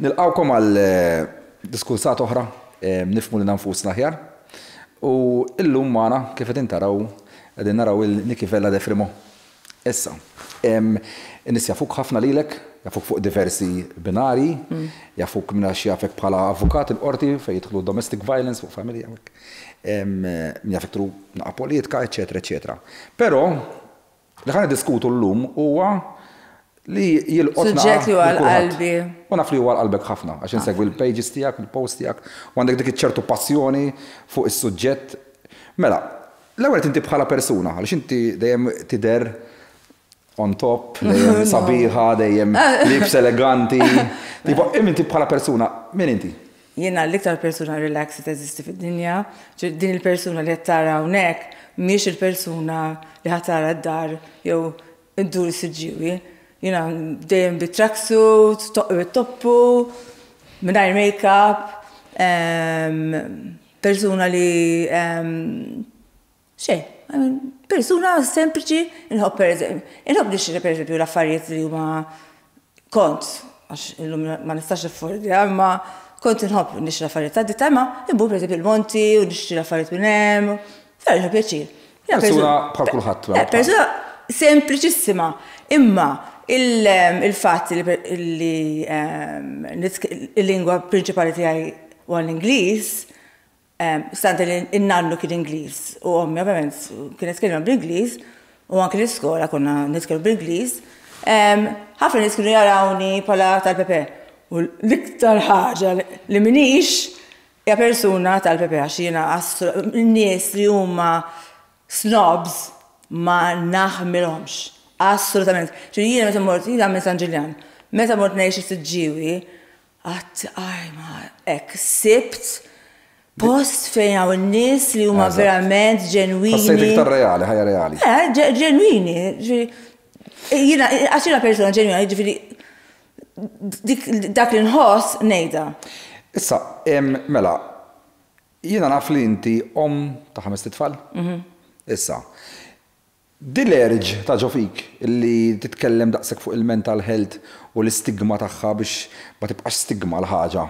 Nilqawkom għal diskursat oħra nifmu li nanfusna ħjar u illum magħna kif qed intaraw qegħdin naraw il-Niki Vella de Frimo. Issa, in-nies jafuk ħafna lilek, jafuk fuq diversi binari, jafuk minn għax jafek bħala avukat il-qorti fejn jidħlu domestic violence fuq familja hawnhekk. Jafek tru naqa' politika, eċetera, eċetera. Però li ħana diskutu llum huwa li jilqotna. Suġġett li huwa l-qalbi. U naf li huwa l-qalbek ħafna, għax insegwi l-pages tiegħek, il-post tiegħek, u għandek dik ċertu passjoni fuq is-suġġett. Mela, l-ewwel inti bħala persuna, għaliex inti dejjem tidher on top, dejjem sabiħa, dejjem libs eleganti. Tipo, inti bħala persuna, min inti? Jiena l-iktar persuna relaxed teżisti fid-dinja, din il-persuna li qed tara hawnhekk mhix il-persuna li ħadd tara d-dar jew id-dur siġġiewi. Jiena dejjem bit-tracksuit, bit-toppu, mingħajr make-up, persuna li persuna sempliċi, inħobb nixtri pereżempju l-affarijiet li huma kont, għax illum ma nistax affordja, imma kont inħobb nixtri l-affarijiet ta' ditta, imma imbu pereżempju il-Monti u nixtri l-affarijiet minn hemm, ferħu pjaċir. Persuna bħal kulħadd. Persuna sempliċissima, imma il-fatt li il-lingwa prinċipali tiegħi huwa l-Ingliż, stante li n-nannu kien Ingliż u ommi ovvjament kienet tkellem bl-Ingliż u anke l-iskola konna nitkellmu bl-Ingliż. Ħafna nies kienu jarawni bħala tal-Pepe u l-iktar ħaġa li minix hija persuna tal-Pepe għax jiena n-nies li huma snobs ma naħmilhomx. Assolutament. Jiena meta mort minn San Ġiljan, meta mort ngħix is-Siġġiewi, ma hekk sibt post fejn hawn in-nies li huma verament ġenwini. Ħassejt iktar reali, ħajja reali. Ġenwini. Jiena għax jiena persuna ġenwina, jiġifieri dak li nħoss ngħidha. Issa, mela, jiena naf li inti ta' 5 tfal. Issa. Din l-erġ ta' ġofik li titkellem daqshekk fuq il-mental health u l-istigma tagħha biex ma tibqax stigma l-ħaġa.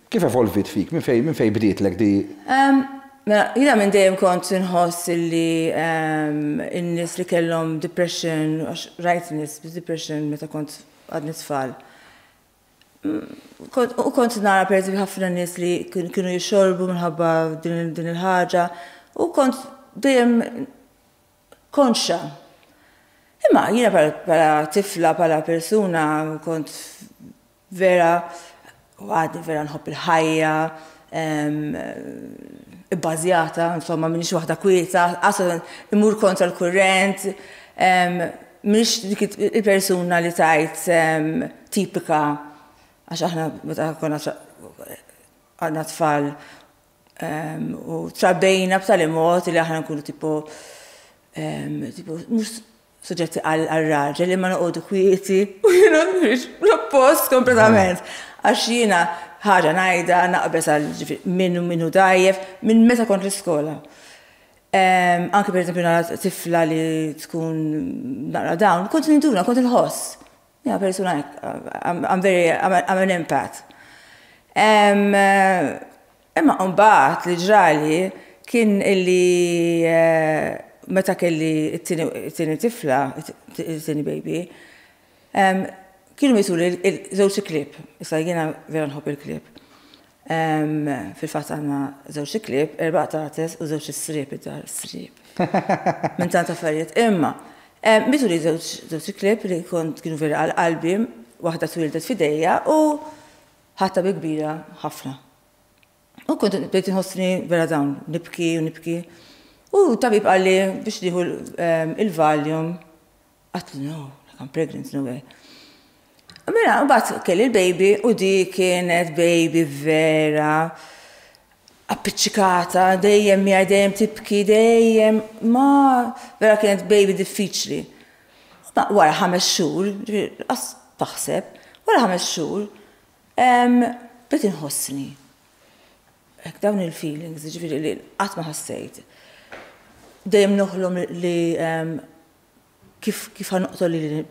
Kif evolvit fik? Min fejn bdiet-lek di? Jiena minn dejjem kont inħoss li n-nies li kellhom depression, rajt nies depression meta kont għadni tfal. U kont nara pereżempju ħafna nies li kienu jixorbu minħabba din il-ħaġa u kont dejjem konxa. Imma jiena bħala tifla, bħala persuna kont vera għadni vera nħobb il-ħajja, ibbażjata, insomma minix waħda kwieta, aslan imur kontra l-kurrent, minix dik il-persuna li tajt tipika għax aħna meta konna għadna tfal u trabbejna b'tali mod li aħna nkunu tipo mux soġġetti għal-raġel li ma noqogħdu kwieti u jiena l-oppost kompletament. Għax jiena ħaġa ngħidha naqbes għal minnu dajjef minn meta kont l-iskola. Anke pereżempju nara tifla li tkun naqra dawn, kont ninduna, kont inħoss. Jiena persuna hekk, I'm an empath. Imma mbagħad li ġrali kien illi meta kelli it-tieni tifla, it-tieni baby, kienu jituli żewġ klip. Issa jiena vera nħobb il-klip. Fil-fatt għandna żewġ klip, 4 tates u żewġ sriep id-dar sriep. Minn tant affarijiet. Imma bituli żewġ klip li kienu vera għal-qalbi, waħda twildet f'idejja u ħatta bi kbira ħafna. U kont bdejt inħossni vera dawn, nibki u nibki. U tabib għalli biex diħu il-Valium, għatlu no, I'm pregnant, no way. Mela, bat kelli il-baby u di kienet baby vera appiċċikata, dejjem mija dejjem tibki, dejjem, ma vera kienet baby diffiċli. Ma wara 5 xhur, taħseb, wara 5 xhur, bdiet inħossni. Dawn il-feelings, ġifieri li qatt ma ħassejt. Dejjem noħlom li kif ħanoqtol li,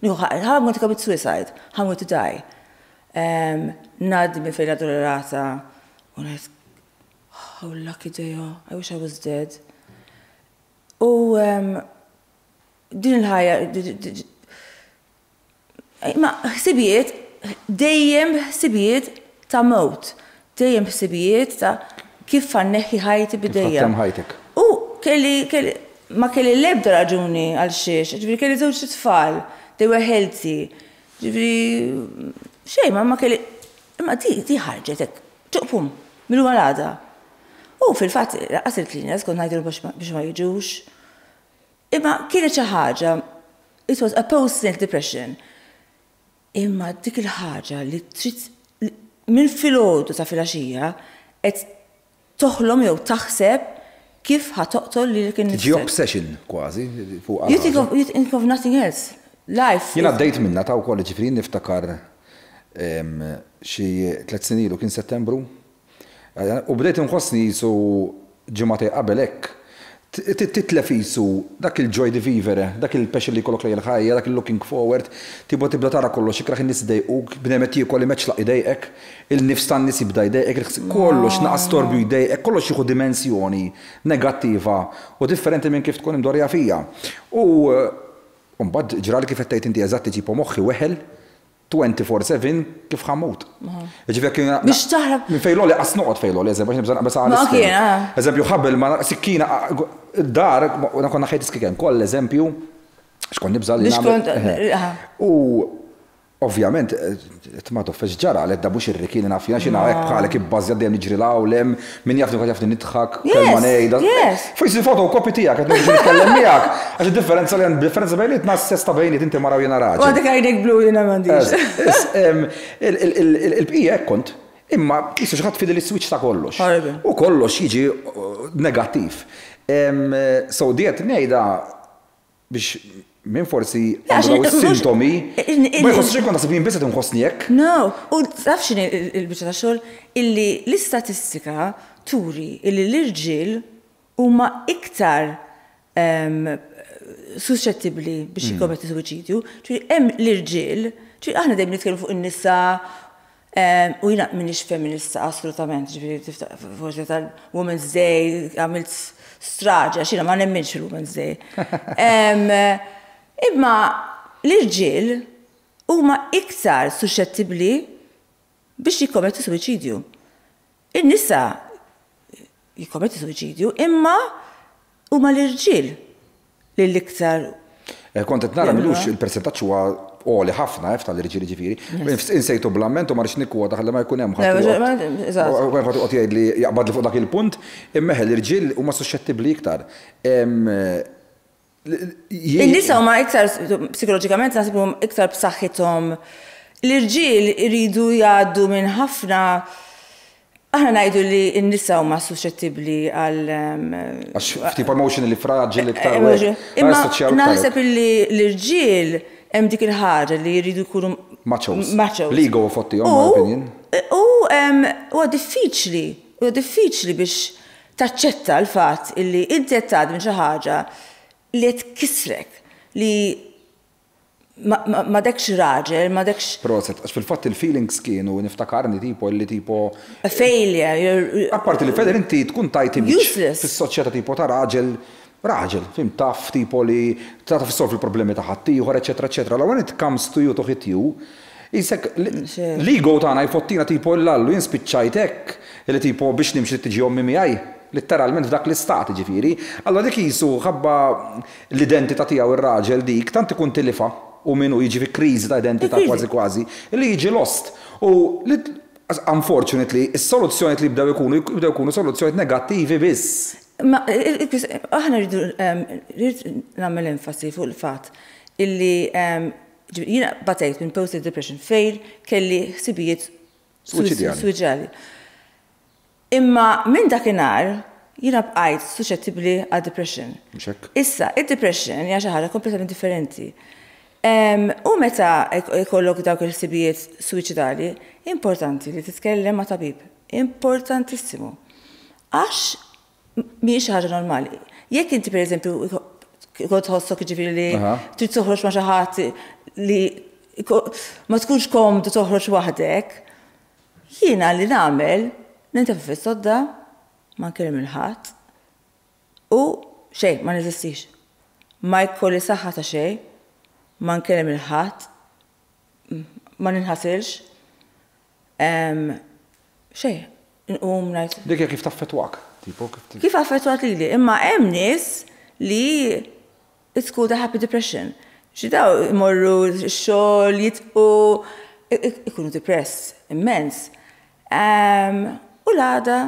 No, I'm going to commit suicide. I'm going to die. Nad mi fejn adorata. U ngħid, how lucky they are. I wish I was dead. U din il-ħajja, ma ħsibijiet, dejjem ħsibijiet ta' mewt, dejjem ħsibijiet ta' kif fanneħi ħajti bidejja. U ma kelli l-ebda raġuni għal xiex, ġifiri kelli żewġ tfal, they were healthy, ġifiri xej, ma kelli, imma di ħarġetek, ċuqpum, mill għal-għada. U fil-fat, għas il-klinas, kont ngħidu biex ma jiġux. Imma kienet xi ħaġa, it was a post-natal depression. Imma dik il-ħaġa li trid minn filgħodu ta' filgħaxija qed toħlom jew taħseb kif ħatoqtol li kien nifsek. Tiġi obsession kważi fuq. You think of nothing else. Life. Jiena għaddejt minna ta' wkoll ġifieri niftakar xi 3 snin ilu kien Settembru. U bdejt inħossni jisu ġimgħatej qabel hekk. Titlef jisu dak il-joy di vivere, dak il-passion li jkollok lejn il-ħajja, dak il-looking forward, tibda tara kollox, ikraħ in-nies jdejquk, b'nemet jiekolli meċlaq jdejqek, il-nifs tan-nies jibda jdejqek, kollox naqas torbju jdejqek, kollox jieħu dimensjoni negattiva u differenti minn kif tkun imdorja fija. U mbagħad ġrali kif qed tgħid inti eżatti ġipu moħħi weħel 24/7 kif ħammut. Biex taħrab. Minn fejloli qas noqgħod fejloli, eżempju, biex nibża naqbes eżempju ħabbel ma sikkina dar, konna ħejt iskiken, koll eżempju, xkon nibża li nagħmel. U ovvjament, ma toffex ġara, għalet dabux ir-rikini nafjina xina għek bħalek ibbażja dejjem niġri lawlem, min jafni kont jafni nidħak, kelma ngħidha. Forsi fotokopi tiegħek qed nitkellem miegħek, għax id-differenza li differenza bejnietna s-sesta bejniet inti mara u jiena raġel. Għadek għajnek blu jiena m'għandix. Il-bqija hekk kont, imma qisu xi ħadd fidel is-switch ta' kollox. U kollox jiġi negattiv. So diet ngħidha biex min forsi għandu s-sintomi, ma jħossx ikun nasib jinbisset nħossni hekk. No, u taf x'inhi l-biċċa ta' xogħol illi l-istatistika turi illi l-irġiel huma iktar suscettibbli biex jikkommetti suwiċidju, ġifieri hemm l-irġiel, ġifieri aħna dejjem nitkellmu fuq in-nisa u jiena m'iniex feminista assolutament, ġifieri forsi tal-Women's Day għamilt straġa, xina ma nemminx il-Women's Day. Imma l-irġiel huma iktar suscettibbli biex jikkommetti suwiċidju. In-nisa jikkommetti suwiċidju, imma huma l-irġiel li l-iktar. Kont qed nara milux il-persentaġġ huwa għoli ħafna tal-irġiel ġifieri. Insejtu bl-amment u ma rridx nikkwota ħalli ma jkun hemm ħadd. Qed jgħid li jaqbad li fuq dak il-punt, imma l-irġiel huma suscettibbli iktar. In-nisa huma iktar psikoloġikament nasibhom iktar b'saħħithom. L-irġiel iridu jgħaddu minn ħafna aħna ngħidu li n-nisa huma suscettibbli għal għax tip emotionally fragile iktar. Imma naħseb li l-irġiel hemm dik il-ħaġa li jridu jkunu machos. L-ego fottihom my opinion. Huwa diffiċli biex taċċetta l-fatt illi inti qed tgħaddi minn xi ħaġa li tkissrek, li ma dekx raġel, ma dekx. Proset, għax fil-fatt il-feelings kienu niftakarni tipo li tipo. A failure. Apparti li failure inti tkun tajt image fis-soċjetà tipo ta' raġel, fim taf tipo li tagħta fissolvi il-problemi ta' ħaddieħor, eċetera, eċetera. When it comes to you to hit you, jisek l-ego tagħna jfottina tipo l-allu jinspiċċajtek li tipo biex nimxi tiġi ommi miegħi. Literalment f'dak l-istat ġifieri, allora dik jisu ħabba l-identità tiegħu ir-raġel dik tant ikun tilifa u minnu jiġi fi kriżi ta' identità kważi li jiġi lost. U unfortunately is-soluzzjonijiet li jibdew ikunu soluzzjonijiet negattivi biss. Ma aħna rridu nagħmel enfasi fuq il-fatt illi jiena batejt minn post-natal depression fejn kelli ħsibijiet suwiċidjali. Imma minn dakinhar jiena bqajt suscettibbli għal depression. Issa, id-depression hija xi ħaġa kompletament differenti. U meta jkollok dawk il-ħsibijiet suwiċidali, importanti li titkellem ma' tabib. Importantissimu. Għax mhijiex ħaġa normali. Jekk inti pereżempju kont tħossok ġifieri li trid toħroġ ma' xi ħadd li ma tkunx komdu toħroġ waħdek, jiena li nagħmel nintefa' fis-sodda ma nkellem il-ħadd u xejn ma neżistix. Ma jkolli saħħa ta' xejn, ma nkellem il-ħadd, ma ninħasilx. Xejn, nqum ngħid. Dik kif taffettwak? Kif affettwat lili, imma hemm nies li it's called a happy depression. Xi daw imorru x-xogħol jitqu ikunu depressed immens. U l-għada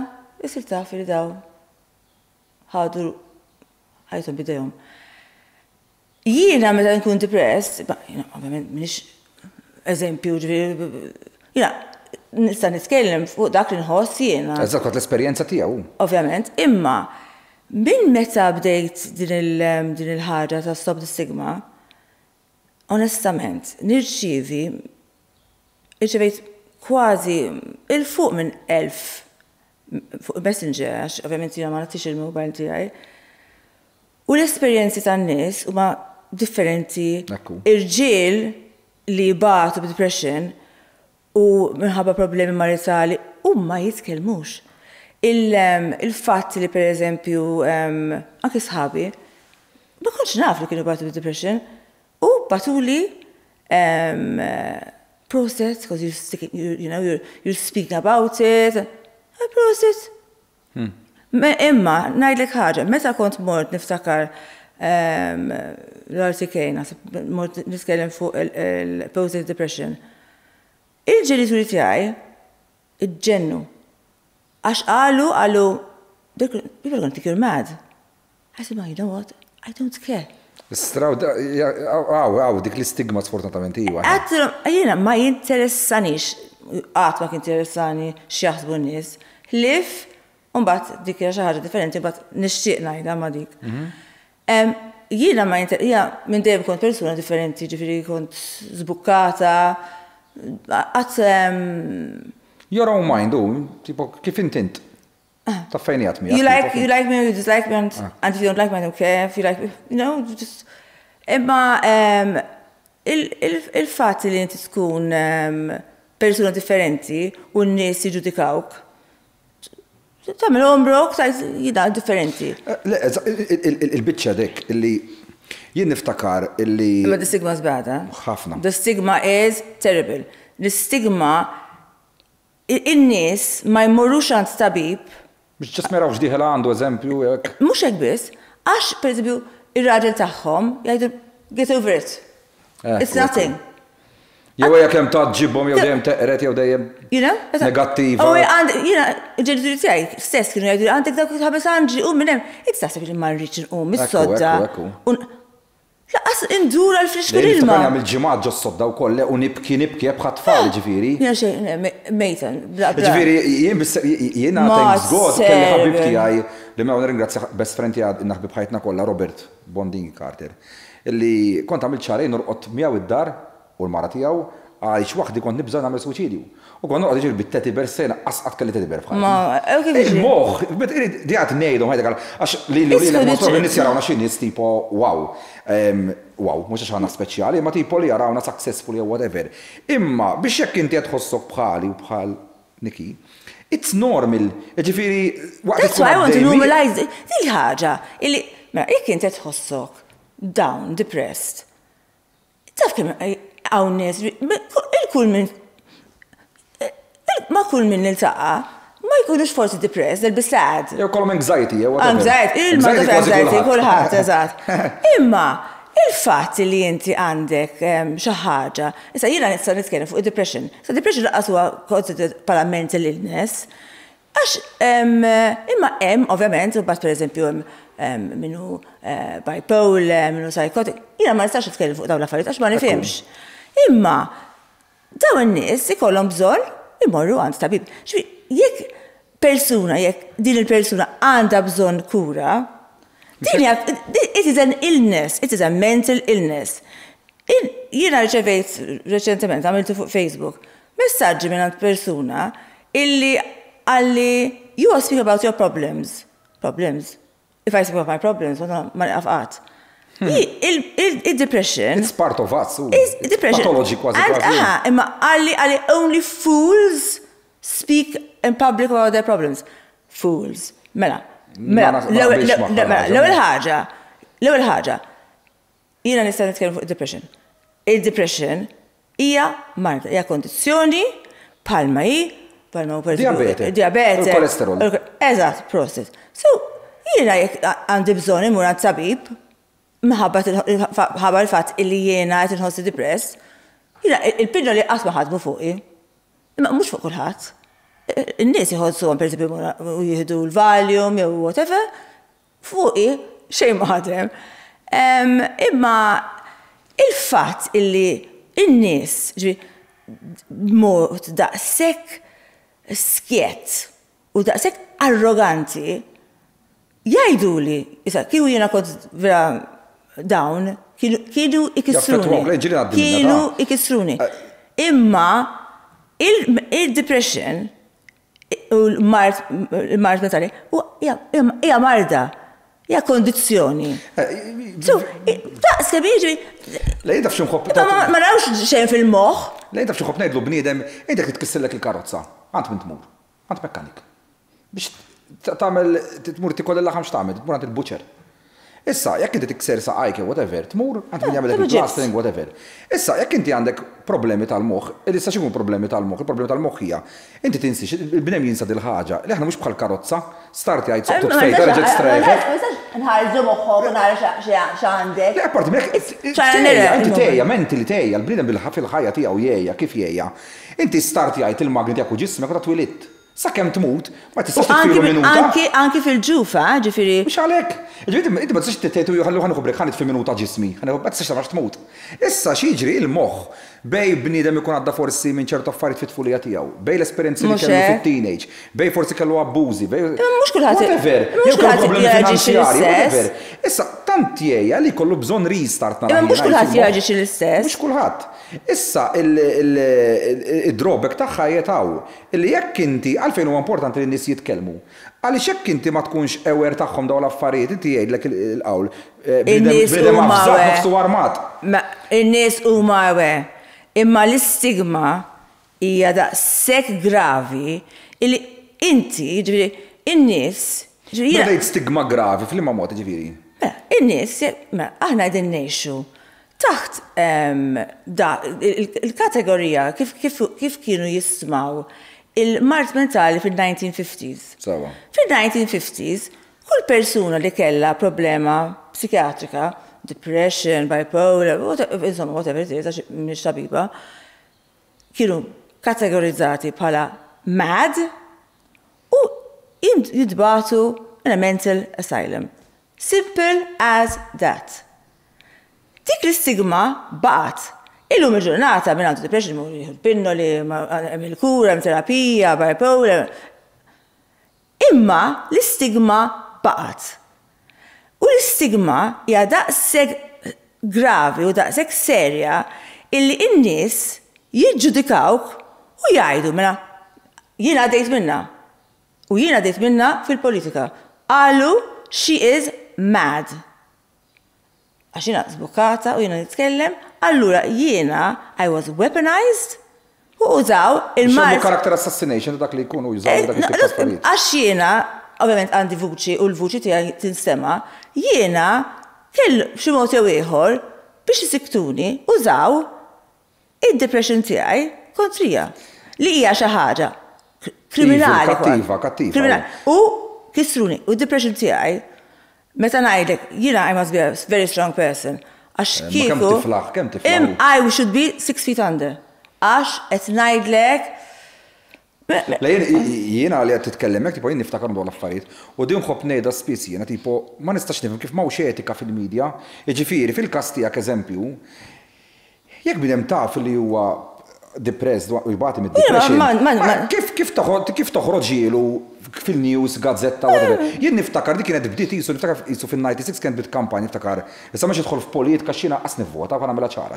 isir taf li daw ħadu ħajthom bidejhom. Jiena meta nkun depressed, ovvjament m'iniex eżempju jiena nista' nitkellem fuq dak li nħoss jiena. Eżatt l-esperjenza tiegħu. Ovvjament, imma minn meta bdejt din il-ħaġa ta' Stop the Stigma, onestament, irċivejt kważi il-fuq minn 1000 fuq Messenger, għax ovvjament jiena ma nagħtix il-mobile tiegħi. U l-esperjenzi tan-nies huma differenti. Irġiel li batu b'depression u minħabba problemi maritali huma jitkellmux. Il-fatt li pereżempju anke sħabi ma kontx naf li kienu batu b'depression u batuli process because you're speaking about it. Process. Imma ngħidlek ħaġa, meta kont mort niftakar l-artikejn, mort nitkellem fuq il-post depression. Il-ġenituri tiegħi iġġennu. Għax qalu, people are going to think you're mad. I said, you know what? I don't care. Straw, dik l-istigma sfortunatament iwa. Jiena ma jinteressanix, qatt ma jinteressani x'jaħsbu n-nies. Ħlif, u mbagħad dik hija xi ħaġa differenti, mbagħad nixtieq ngħidha ma' dik. Jiena ma minn dejjem kont persuna differenti, ġifieri kont żbukkata, qatt Your own mind, tipo kif intint. Taffajni għatmi. You like me, you dislike me, and if you don't like me, I don't care. If you like me, just... Imma il-fatt li inti tkun persuna differenti u n-nies jiġudikawk, tagħmel ombrok jina differenti. Il-biċċa dik illi jien niftakar illi. Imma the stigma is bad, ħafna. The stigma is terrible. The stigma in-nies ma jmorrux għand tabib. Biex ġas merawx diħela għandu eżempju. Mhux hekk biss, għax pereżempju ir-raġel tagħhom jgħidu get over it. It's nothing. Jew hekk hemm taġġibhom jew dejjem teqret jew dejjem negattiva. Jiena ġenituri tiegħi stess kienu jgħidu għandek dak ħames anġi u minn hemm. Itaħseb li ma rridx inqum mis-sodda. Laqas indura l-friskun ilma. Nagħmel ġimgħat ġo s-sodda wkoll u nibki bħat tfal ġifieri. Jiena xejn mejta. Ġifieri jien thanks God kelli ħabib tiegħi li ma nirringrazzja best friend tiegħi naħbib ħajtna kollha Robert Bonding Carter. Illi kont għamilt xahrejn norqod miegħu id-dar u l-mara tiegħu għaliex waħdi kont nibża nagħmel suċidju. U kont noqgħod iġir bit-tetiber sena qasqat kelli tetiber f'ħajti. Il-moħħ, diegħat ngħidhom ħajtek għax lilek nies jarawna xi nies tipo wow. Wow, mhux għax għandna speċjali, ma tipo li jarawna successful jew whatever. Imma biex jekk inti qed tħossok bħali u bħal Niki, it's normal. Ġifieri waqt. That's why I want to normalize din ħaġa illi jekk inti qed tħossok down, depressed. Taf kemm hawn nies il-kull minn ma kull minn niltaqa' ma jkunux forsi depressed, il-bisad. Jew kollhom anxiety jew whatever. Anxiety, kulħadd eżatt. Imma il-fatt li inti għandek xi ħaġa, issa jiena nista' nitkellem fuq id-depression. Sa depression laqas huwa considered bħala mental illness. Għax imma hemm ovvjament u bad pereżempju minnu bipolar, minnu psychotic. Jiena ma nistax nitkellem fuq dawn l-affarijiet għax ma nifhimx. Imma dawn in-nies ikollhom bżonn imorru għand tabib. Jekk persuna, jekk din il-persuna għandha bżonn kura, it is an illness, it is a mental illness. Jiena rċevejt reċentement, għamiltu fuq Facebook, messaġġi minn għand persuna illi għalli you all speak about your problems. If I speak about my problems, ma nafqat. Il-depression. It's part of us. It's depression. Pathology quasi. Imma għalli only fools speak in public about their problems. Fools. Mela. L-ewwel ħaġa. Jiena nista' nitkellem fuq depression. Il-depression hija marda, hija kondizzjoni bħalma diabete, kolesterol. Eżatt, prostit. So, jiena jekk għandi bżonn imur għand tabib, ħabba l-fatt illi jiena qed inħossi depress, jiena il-pillo li qatt ma ħadmu fuqi. Imma mhux fuq kulħadd. In-nies iħossuhom pereżempju jieħdu l-Valium jew whatever, fuqi xejn ma ħadem. Imma il-fatt illi in-nies mod daqshekk skiet u daqshekk arroganti jgħiduli, kieku jiena kont vera dawn, kienu ikissruni. Imma il-depression u l-mart mentali hija marda, hija kondizzjoni. So, daqs kabir Lejda f'ximħob. Ma rawx xejn fil-moħħ. Lejda f'ximħob ngħidlu bniedem, idek li tkissillek il-karozza, għand min tmur, għand mekkanik. Biex tagħmel tmur tikol il-laħam x'tagħmel, tmur għand il-buċer. Issa, jekk inti tikser saqajk whatever, tmur għand min jagħmel il-plastering whatever. Issa, jekk inti għandek problemi tal-moħħ, issa x'ikun problemi tal-moħħ, il-problemi tal-moħħ hija inti tinsix, il-bnem jinsa dil-ħaġa, li aħna mhux bħal karozza, starti għajt soqtu tfejta reġgħet strejħet. Nħarġu moħħok u nara x'għandek. Le apparti mek inti tejja, menti li tejja, l-bniedem fil-ħajja tiegħu jgħejja, kif jgħejja. Inti starti għajt il-magni tiegħek u ġismek u ta' twilit. Sa' kem tmut, ma tistax tfilu minuta. Anki fil-ġufa, ġifiri. Mux għalek. Inti ma tistax t-tetu ħallu ħanu kubrek ħanit fi minuta ġismi. Ma tistax tamax tmut. Issa xieġri il-moħ bej bnidem ikun għadda forsi minn ċertu affarijiet fit-tfulija tiegħu, bej l-esperienzi li kellu fit-teenage, bej forsi kellu abbużi, bej. Mhux kulħadd. Whatever. Jew kellu problemi finanzjarji, whatever. Issa tant jgħejja li kollu bżonn restart nara. Mhux kulħadd jaġix l-istess. Mhux kulħadd. Issa il-drawback tagħha jetaw illi jekk inti għalfejn huwa importanti li n-nies jitkellmu. Għaliex jekk inti ma tkunx aware tagħhom dawn l-affarijiet, inti jgħidlek il-qawl. In-nies huma aware. Imma l-istigma hija daqshekk gravi illi inti, ġifieri, in-nies. Ma dejt stigma gravi fl-imma mod ġifieri. In-nies, aħna qegħdin ngħixu taħt il-kategorija kif kienu jismaw il-mart mentali fil-1950s. Fil-1950s, kull persuna li kella problema psikiatrika, depression, bipolar, insomma, whatever it is, mniex tabiba, kienu kategorizzati bħala mad u jidbatu in a mental asylum. Simple as that. Dik l-istigma baqat. Illum il-ġurnata minn għandu depression, il-pinnoli, il-kura, terapija, bipolar. Imma l-istigma baqat. U l-istigma hija daqshekk gravi u daqshekk serja illi n-nies jiġġudikawk u jgħidu mela jiena għaddejt minna. U jiena għaddejt minna fil-politika. Qalu she is mad. Għax jiena zbukata u jiena nitkellem, allura jiena I was weaponized u użaw il-mart. Xemmu character assassination dak li jkunu jużaw dak il-affarijiet. Għax jiena, ovvjament għandi vuċi u l-vuċi tiegħi tinstema, jiena kell xi mod jew ieħor biex isiktuni użaw id-depression tiegħi kontrija. Li hija xi ħaġa kriminali. Kattiva. U kisruni, u d-depression tiegħi meta ngħidlek jiena I must be a very strong person. Għax kieku kemm tiflaħ. I should be 6 feet under. Għax qed ngħidlek. Jiena li qed titkellem hekk tipo jien niftakar dwar l-affarijiet u din nħobb ngħidha spiss jiena tipo ma nistax nifhem kif m'hawnx etika fil-medja. Jiġifieri fil-każ tiegħek eżempju, jekk bidem taf li huwa depressed u jibgħati mid-depression. Kif toħroġ ġielu fil-news, gazzetta, whatever. Jien niftakar dik kienet bdiet niftakar fil-96 kienet bdiet kampanja niftakar. Issa mhux idħol f'politika x'jiena qas nivvota bħala nagħmilha ċara.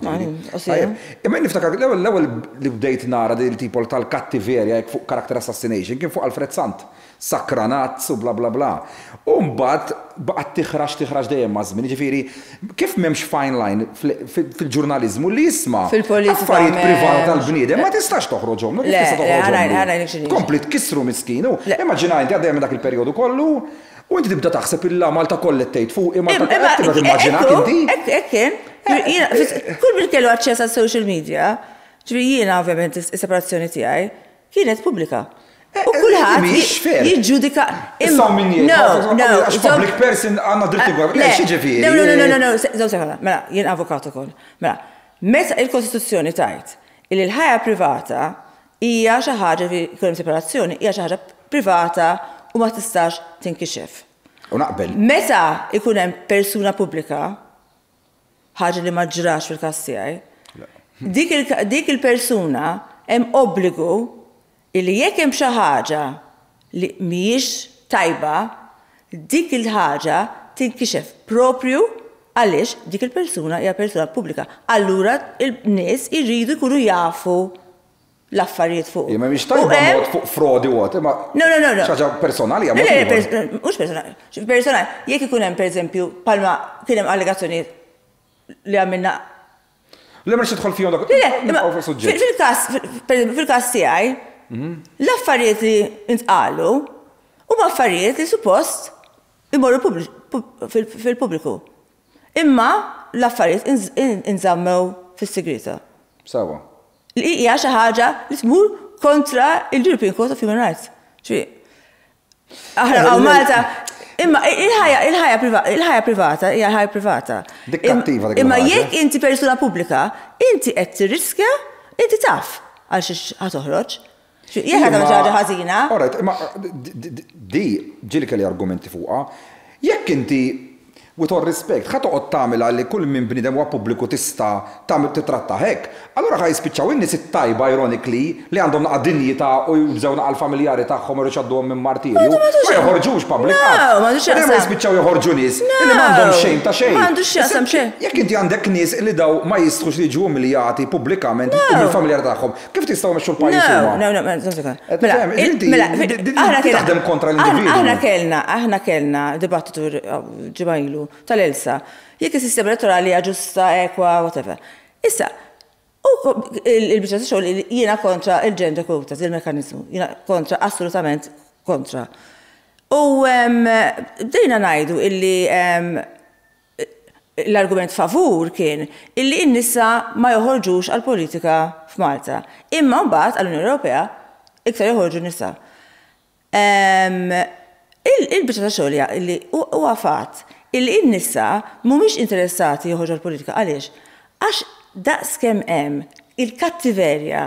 Imma niftakar l-ewwel li bdejt nara din tipo tal-kattiverja fuq character assassination kien fuq Alfred Sant. sakranat, u bla bla bla. U mbagħad baqgħet tiħraġ dejjem ma' żmien, jiġifieri kif m'hemmx fine line fil-ġurnaliżmu li jisma' affarijiet privati tal-bniedem ma tistax toħroġhom, kif tista' toħroġhom. Kompli tkissru miskinu. Immaġina inti għaddejjem dak il-perjodu kollu u inti tibda taħseb illa Malta kollettejt fuq Malta tibda timmaġinak inti. Hekk kull min kellu aċċess għas-social media, jiena ovvjament is-separazzjoni tiegħi kienet pubblika. U kulħadd jiġġudika. Issa minni. Għax public person għandna dritti għor. No. Mela, jien avukat ukoll. Mela, meta il-Kostituzzjoni tajt il l-ħajja privata hija xi ħaġa fi kull separazzjoni hija xi ħaġa privata u ma tistax tinkixef. U naqbel. Meta ikun hemm persuna pubblika, ħaġa li ma ġrax fil-każ tiegħi, dik il-persuna hemm obbligu illi jekk hemm xi ħaġa li mhijiex tajba, dik il-ħaġa tinkixef propju għaliex dik il-persuna hija persuna pubblika. Allura il-nies iridu jkunu jafu l-affarijiet fuq. Ma mhix tajba mod fuq frodi wot, imma No. xaġa personali mhux personali. Personali, jekk ikun hemm pereżempju palma kien hemm allegazzjonijiet li għamilna. Le ma tidħol fihom dak fil-każ tiegħi, l-affarijiet li intqalu huma affarijiet li suppost imorru fil-pubbliku. Imma l-affarijiet inżammew fis-segreta. Sawa. Li hija xi ħaġa li tmur kontra il-European Court of Human Rights. Aħna Malta, imma il-ħajja privata hija ħajja privata. Dik kattiva dik. Imma jekk inti persuna pubblika, inti qed tirriskja, inti taf għal xi ħatoħroġ. Jekk ħadha ħaġa ħażina. Alright, imma di ġieli kelli argumenti fuqha. Jekk inti with all respect, ħa toqgħod tagħmilha li kull min bniedem huwa pubbliku tista' titratta hekk, allura ħa jispiċċaw in-nies it-tajba ironically li għandhom naqa' dinjità u jużaw naqa' l-familjari tagħhom irid għaddhom minn martirju. Ma joħorġux public art. Ma jispiċċaw joħorġu nies li m'għandhom xejn ta' xejn. M'għandux x'jaqsam xejn. Jekk inti għandek nies li daw ma jistħux li jiġu umiljati pubblikament u mill-familjari tagħhom, kif tistgħu mexxu l-pajjiż taħdem kontra l-individwu. Aħna kellna dibattitu ġimgħilu tal-Elsa, jekk is-sistema elettorali hija ġusta, ekwa, whatever. Issa, il-biċċa xogħol jiena kontra il-gender quotas, il-mekkaniżmu, jiena kontra, assolutament kontra. U bdejna ngħidu illi l-argument favur kien illi n-nisa ma joħorġux għall-politika f'Malta. Imma mbagħad għall-Unjoni Ewropea iktar joħorġu nisa. Il-biċċa xogħol illi huwa fatt illi n-nisa mhumiex interessati joħorġu għall-politika għaliex? Għax daqskemm hemm il-kattiverja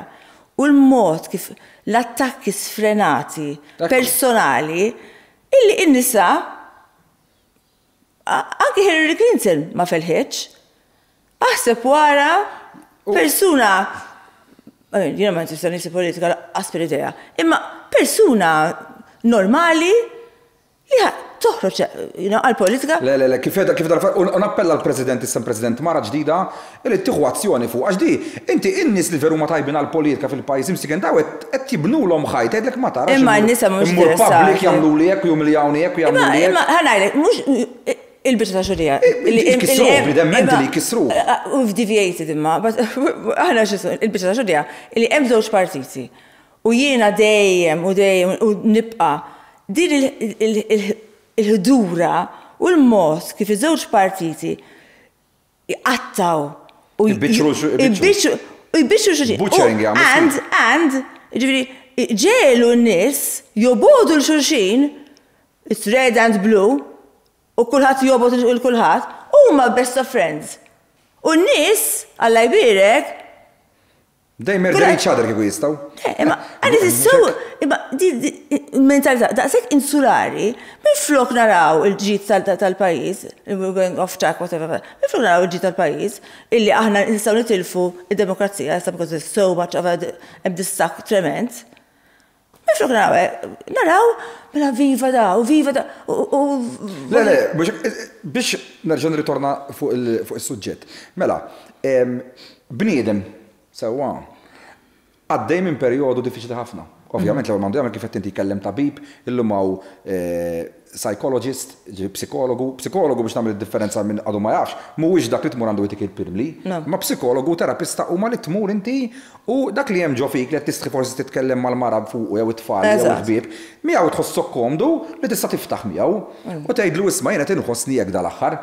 u l-mod kif l-attakki sfrenati personali illi n-nisa anke Hillary Clinton ma felħitx. Aħseb wara persuna jiena ma nista' nisi politika aspir idea, imma persuna normali li toħroġ għal-politika. Le, kif nappella l-President issa President mara ġdida li tieħu azzjoni fuq għax di inti in-nies li veru ma tajbin għall-politika fil-pajjiż imsiken daw qed jibnulhom ħajt għedlek ma tarax. Imma n-nisa mhux immur public jagħmlu li hekk jumiljawni hekk jagħmlu li hekk. Imma ħanajlek mhux il-biċċa ta' xogħolija. Jkissruh b'idemmenti li jkissruh. U deviated imma, aħna x'issu il-biċċa ta' xogħolija li hemm żewġ partiti. U jiena dejjem u nibqa' din il-ħdura u l-mod kif iż-żewġ partiti jqattaw u jbiċċu xulxin. And ġifieri ġelu n-nies jobodu l-xulxin, it's red and blue, u kulħadd jobod il-kulħadd, huma best of friends. U n-nies Alla jbierek They murder each other kieku jistaw. Imma għani tissaw, imma mentalità daqshekk insulari, minflok naraw il-ġid tal-pajjiż, we're going off track, whatever, minflok naraw il-ġid tal-pajjiż, illi aħna nistgħu nitilfu id-demokrazija, because there's so much of a distak trement. Minflok naraw, mela viva da, u viva da, Le, biex nerġa' nritorna fuq is-suġġett. Mela, bniedem, sewa, għaddej minn perjodu diffiċli ħafna. Ovvjament l-ewwel mandu jagħmel kif qed inti jkellem tabib, illum hawn psychologist, psikologu biex nagħmel id-differenza minn għadu ma jafx, mhuwiex dak li tmur għandu jtik il-pirmli, ma psikologu, terapista huma li tmur inti u dak li hemm ġo fik li qed tistħi forsi titkellem mal-mara fuq jew it-tfal jew il-ħbieb, miegħu tħossok komdu li tista' tiftaħ miegħu u tgħidlu isma' jiena tinħossni hekk dal-aħħar.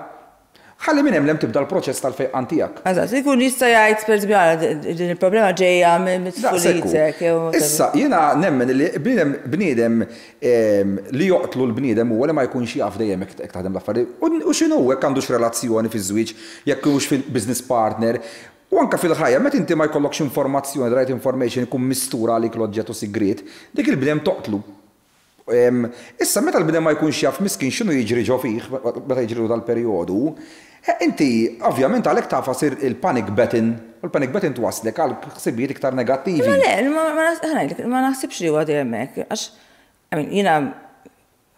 Ħalli minn hemm tibda l-proċess tal-fejqan tiegħek. Eżatt, ikun jista' jgħid pereżempju din il-problema ġejja mit-tfulitek jew. Issa jiena nemmen li bniedem li joqtlu l-bniedem huwa li ma jkunx jaf dejjem hekk taħdem l-affarijiet. U x'inhu hekk għandux relazzjoni fiż-żwieġ jekk hux fil-business partner. U anke fil-ħajja meta inti ma jkollokx informazzjoni, right information ikun mistura għalik l-oġġett u sigriet, dik il-bniedem toqtlu. Issa meta l-bniedem ma jkunx jaf miskin x'inhu jiġri ġo fih meta jiġri dal-perjodu, inti ovvjament għalhekk tafas il-panic button, u l-panic button twaslek għal ħsibijiet iktar negattivi. Ma naħsibx li huwa dejjem hekk, għax jiena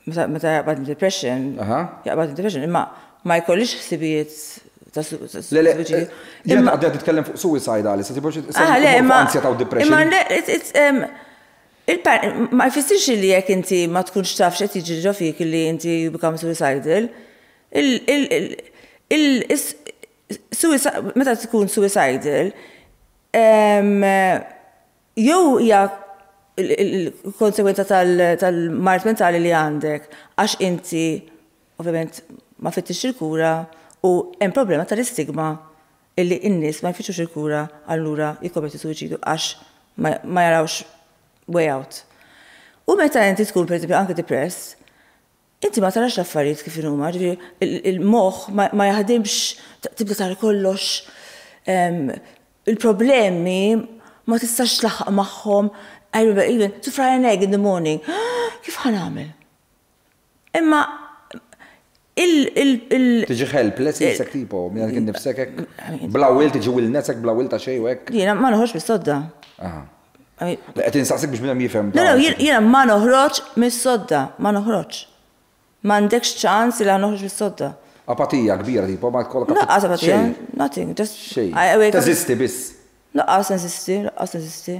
meta jaqbad depression, imma ma jkollix ħsibijiet ta' suwiċidi. Jiena għaddejja titkellem fuq suicidali, se tibgħux ansja ta' depression. Ma jfissirx li jekk inti ma tkunx taf x'qed jiġri ġo fik li inti you become suicidal. Meta tkun suicidal, jew hija l-konsekwenza tal-mart mentali li għandek għax inti ovvjament ma fittix il-kura u hemm problema tal-istigma illi n-nies ma jfittxux il-kura allura jikkommetu suwiċidu għax ma jarawx way out. U meta inti tkun pereżempju anke depress, inti ma tarax l-affarijiet kif huma, il-moħħ ma jaħdimx tibda tara kollox il-problemi ma tistax tlaħħaq magħhom. I remember even to fry an egg in the morning. Kif ħanagħmel? Imma Tiġi helpless jisek tipo, minna kien nifsek hekk. Bla wil tiġi wilnesek, bla wil ta' xejn u hekk. Jiena ma noħroġ mis-sodda. Qed insaqsik biex minna jifhem. No, jiena ma noħroġ mis-sodda, ma noħroġ. M'għandekx ċans li noħroġ mis-sodda. Apatija kbira tipo, ma tkollok. Laqqas apatija, nothing, just xejn. Teżisti biss. Laqqas neżisti.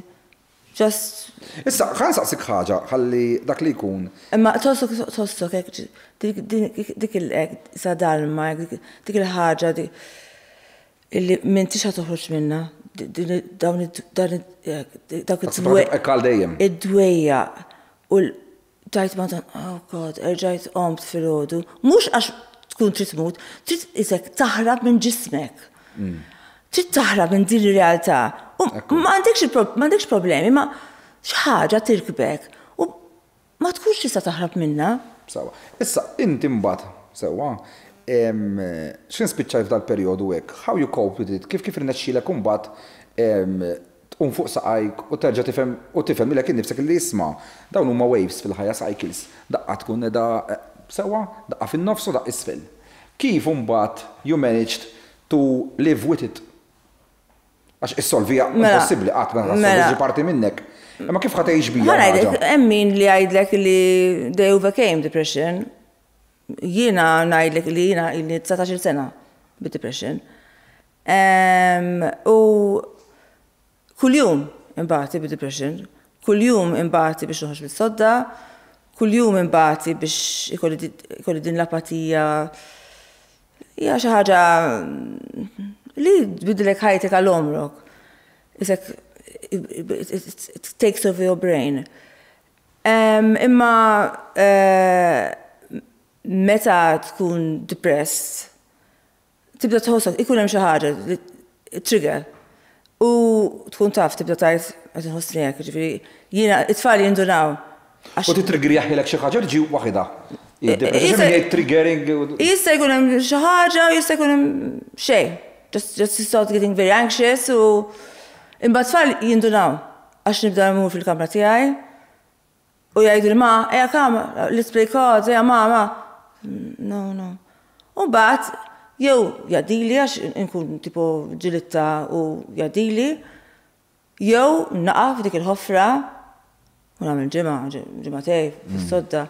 Just. Issa, ħan saqsik ħaġa, ħalli dak li jkun. Imma tossok hekk, dik il-hekk sa dalma, dik il-ħaġa illi m'intix ħad toħroġ minnha. Dawn id-dwejja u tajt ma oh God, erġajt qomt filgħodu. Mhux għax tkun trid tmut, trid isek taħrab minn ġismek. Trid taħrab minn din ir-realtà. M'għandekx problemi, ma xi ħaġa tirkbek u ma tkunx tista' taħrab minnha. Sewa. Issa inti mbagħad sewwa x'in spiċċaj f'dal-perjodu hekk? How you cope with it? Kif irnexxielek imbagħad tqum fuq saqajk u terġa' tifhem ilek innifsek li isma' dawn huma waves fil-ħajja cycles. Daqqa tkun qiegħda sewwa, daqqa fin-nofs u daqqa isfel. Kif imbagħad you managed to live with it? Għax issolvija impossibbli qatt ma solvi parti minnek. Imma kif ħadd tgħix bija? Ħanajdlek hemm min li jgħidlek li they overcame depression. Jiena ngħidlek li jiena illi 19 sena bid-depression. U kuljum imbagħti bid-depression, kuljum imbagħti biex noħroġ mis-sodda, kuljum imbagħti biex ikolli din l-apatija. Hija xi ħaġa li tbidilek ħajtek għal omrok. It takes over your brain. Imma meta tkun depressed, tibda tħossok, ikun hemm xi ħaġa trigger. U tkun taf tibda tajt qed inħossni hekk, ġifieri jiena it-tfal jindunaw. U titrigger jaħilek xi ħaġa ġi waħda. Triggering. Jista' jkun hemm xi ħaġa u jista' jkun hemm xejn. Just start getting very anxious u imbagħad tfal jindunaw għax nibda mmur fil-kamra tiegħi u jgħidu li ma ejja kamra let's play cards, ejja ma. No. U mbagħad jew jgħaddili għax inkun tipo ġilitta u jgħaddili, jew naqaf dik il-ħofra u nagħmel ġimgħatej fis-sodda.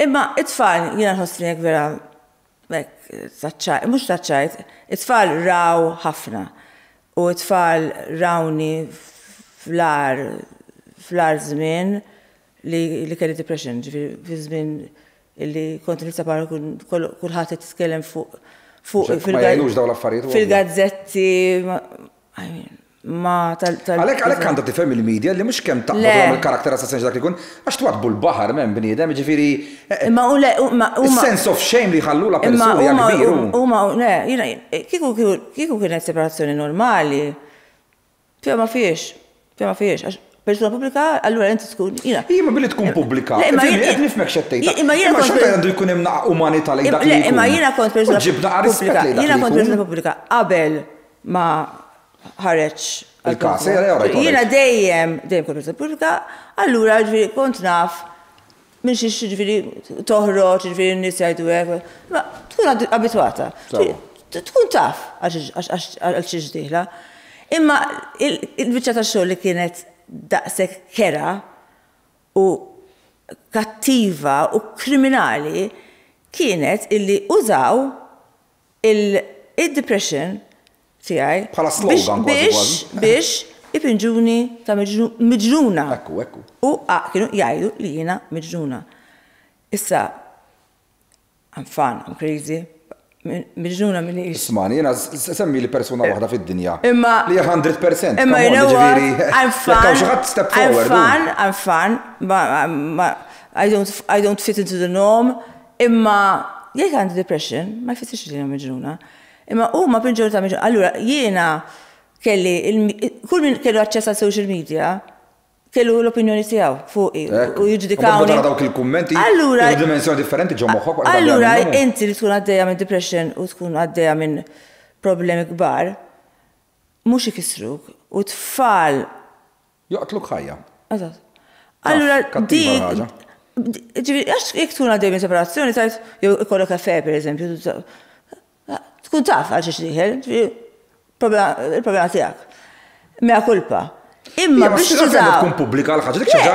Imma it-tfal jiena nħossni hekk vera taċċajt, mhux taċċajt, it-tfal raw ħafna u it-tfal rawni fl-ar fl-ar żmien li kelli depression, ġifieri fi żmien illi kont nitsapar kulħadd qed jitkellem fuq Ma jgħinux dawn l-affarijiet. fil-gazzetti ma Għalhekk għandha tifhem il-medja li mhux kemm taqbad il-karakter assassin dak li jkun għax twaqbu l-baħar m'hemm bniedem, ġifieri is-sense of shame li jħallula persuna hija kbir. Huma kieku kienet separazzjoni normali, ma fiex, għax persuna pubblika, allura inti tkun jiena. Ma billi tkun pubblika. Nifhmek xettejta. Imma xorta għandu jkun hemm umanità lejn dak li jkun. Imma jiena kont persuna pubblika. Jiena kont persuna pubblika qabel ma ħareġ il-każ. Jiena dejjem kont persuna pubblika, allura ġifieri kont naf minn xi ġifieri toħroġ, ġifieri n-nies jgħidu hekk, ma tkun abitwata. Tkun taf għal xi ġdieħla. Imma il-biċċa tax-xogħol li kienet daqshekk kera u kattiva u kriminali kienet illi użaw il-depression tiegħi bħala slogan biex ipinġuni ta' miġnuna. Ekku. U kienu jgħidu li jiena miġnuna. Issa, I'm fun, I'm crazy. Miġnuna minni ix. Ismani, jena semmi li persona waħda fid-dinja. Imma. Li 100%. Imma I'm fun. I don't fit into the norm. Imma jek għandi depression, ma jfitix li jena miġnuna. Imma ma pinġur ta' miġnuna. Allura, jiena kull min kellu aċċess għal social media, kellu l-opinjoni tiegħu fuqi u jiġġudikawni. Għara dawk il-kummenti dimensjoni differenti ġo moħħok. Allura inti li tkun għaddejja minn depression u tkun għaddejja minn problemi kbar, mhux ikissruk u tfal joqtluk ħajja. Eżatt. Allura ġifieri għax jekk tkun għaddejja minn separazzjoni tajt jew ikollok kafe pereżempju, tkun taf għal xi xdieħel, il-problema tiegħek. Mea kulpa. Imma biex tużaw. Tkun pubblika l-ħaġa dik xaġa.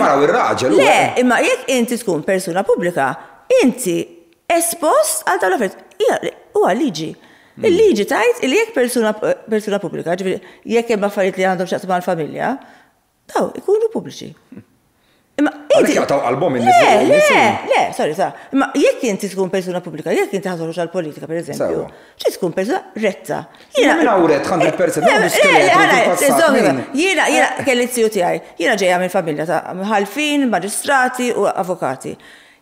Maraw ir-raġel. Le, imma jekk inti tkun persuna pubblika, inti espost għal dawn l-affarijiet. Huwa liġi. Il-liġi tajt li jekk persuna pubblika, ġifieri jekk hemm affarijiet li għandhom x'jaqsmu mal-familja, daw ikunu pubbliċi. Imma inti jaqtaw qalbhom Le, sorry. Imma jekk inti tkun persuna pubblika, jekk inti ħażorux għall-politika pereżempju, xi tkun persuna retta. Jiena minn awret 100%. Jiena kelli t-tiju tiegħi. Jiena ġejja minn familja ta' mħalfin, maġistrati u avukati.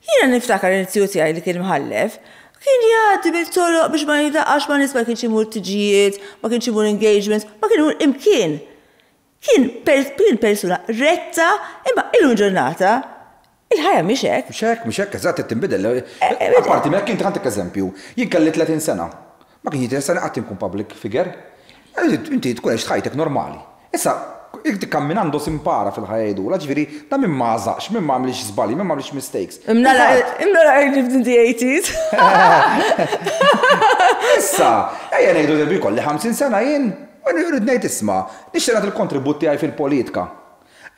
Jiena niftakar il-tiju tiegħi li kien mħallef, kien jgħaddi bil-toroq biex ma jidaqqax ma nies ma kienx imur tiġijiet, ma kienx imur engagements, ma kien imur imkien. Kien persuna retta, imma il-lum ġurnata, il-ħajja mhix hekk. Mhix hekk, eżatt tinbidel. Apparti minn kien ħantik eżempju, jien kelli 30 sena. Ma kien 30 sena qatt inkun public figure. Inti tkun għext ħajtek normali. Issa, jek kamminando simpara fil-ħajja jgħidula, ġifieri da minn ma għażaqx, minn ma għamlix żbalji, minn ma għamlix mistakes. Imnara I lived in the 80s. Issa, ejja ngħidu derbi kolli 50 sena jien. Rrid ngħid isma', nixtieq nagħti il-kontribut tiegħi fil-politika.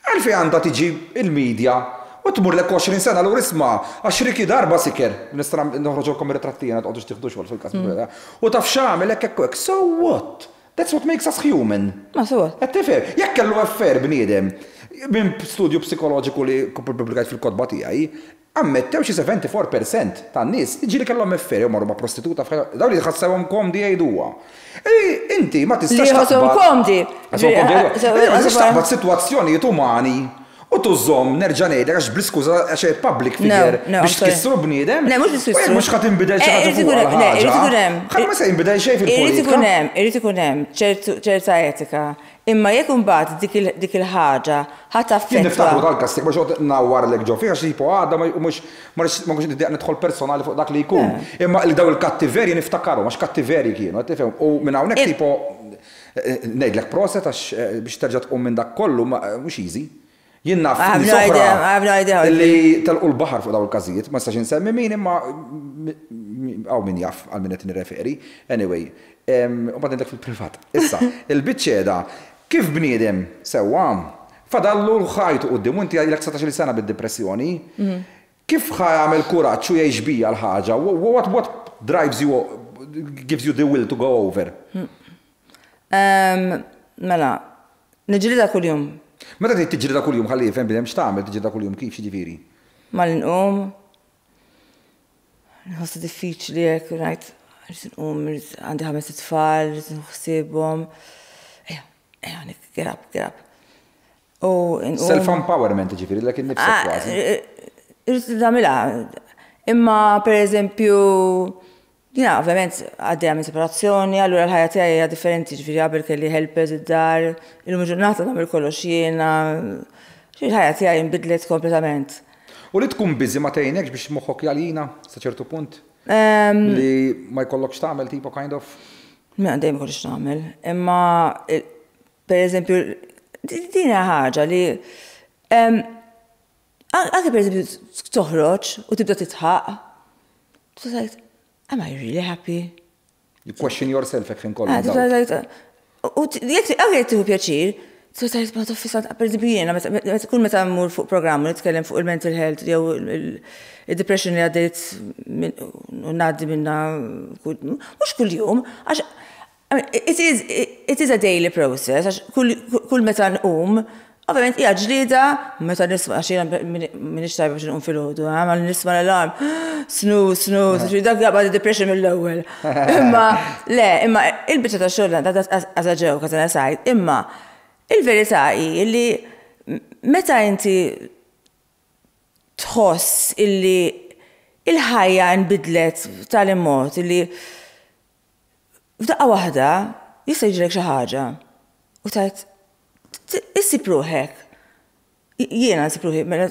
Għalfejn għandha tiġi il-medja u tmur lek 20 sena l isma' għax riki darba siker, nista' noħroġolkom ir-ritrattija tqgħodux tieħdu xogħol fil-każ. U taf x'għamel hekk. So what? That's what makes us human. Ma so what? Qed tifhem, jekk kellu affer bniedem minn studju psikoloġiku li pubblikajt fil-kotba tiegħi, ammettew xi 74% tan-nies jiġri kellhom efferi u marru ma' prostituta dawn li ħassewhom komdi jgħiduha. Inti ma tistax taqbad komdi. Tistax taqbad sitwazzjonijiet umani u tużhom nerġa' ngħidlek għax bl-iskuża għax public figure biex tkissru bniedem. Le mhux tkissru. Mhux ħadd inbidel xi ħaġa fuq ħaġa. Ħadd ma se jinbidel xejn fil-politika. Irid ikun hemm ċerta etika. Imma jekk imbagħad dik il-ħaġa ħadd affettwa. Niftakru tal-kastik biex nawwarlek ġo fiha xi għadha mhux ma kunx nidħol personali fuq dak li jkun. Imma li daw il-kattiveri niftakarhom għax kattiveri kienu, qed tifhem. U minn hawnhekk tipo ngħidlek proset għax biex terġa' tqum minn dak kollu mhux easy. Jien naf li telqu l-baħar fuq daw il-każijiet, ma stax insemmi min imma hawn min jaf għal min qed nirreferi. Anyway, u bad indek fil-privat. Issa, il-biċċeda kif bniedem sewwa fadallu l-ħajtu qudiem u inti għadilek 17 sena bid-depressjoni, kif ħajamel kuraġġ u jgħix bija l-ħaġa? What drives you, gives you the will to go over? Mela, niġrida kuljum Meta trid tiġri da kuljum ħalli jifhem bidem x'tagħmel tiġri da kuljum kif xiġifieri? Ma l-nqum. Nħossu diffiċli hekk ngħid nqum għandi 5 tfal, nħossibhom. Get up. Self-empowerment ġifieri l kien nifsek kważi. Irrid tagħmilha. Imma pereżempju jiena ovvjament għaddejja minn separazzjoni, allura l-ħajja tiegħi hija differenti ġifieri qabel kelli helpers id-dar, illum il-ġurnata nagħmel kollox jiena. Il-ħajja tiegħi inbidlet kompletament. U li tkun biżi ma tgħinekx biex moħħok jalina sa ċertu punt? Li ma jkollokx tagħmel tipo kind of? Ma dejjem kollx nagħmel. Imma pereżempju din hija ħaġa li anke pereżempju toħroġ u tibda titħaq. Am I really happy? You question yourself hekk kollu. U jekk tieħu pjaċir, t-sajt ma toffisa, per eżempju jiena, kull meta mmur fuq programm nitkellem fuq il-mental health jew il-depression li għaddejt u ngħaddi minnha mhux kuljum, għax it is a daily process, għax kull meta nqum, ovvjament hija ġlieda meta nisma' għax jiena m'iniex tajba biex nqum filgħodu, ma nisma' l-alarm, snooze, dak jaqbad depression mill-ewwel. Imma il-biċċa tax-xogħol as a joke, as an aside, imma il-verità hi li meta inti tħoss illi il-ħajja nbidlet tal-immod illi f'daqqa waħda jista' jiġrek xi ħaġa u tajt issib ruħek. Jiena nsib ruħi mela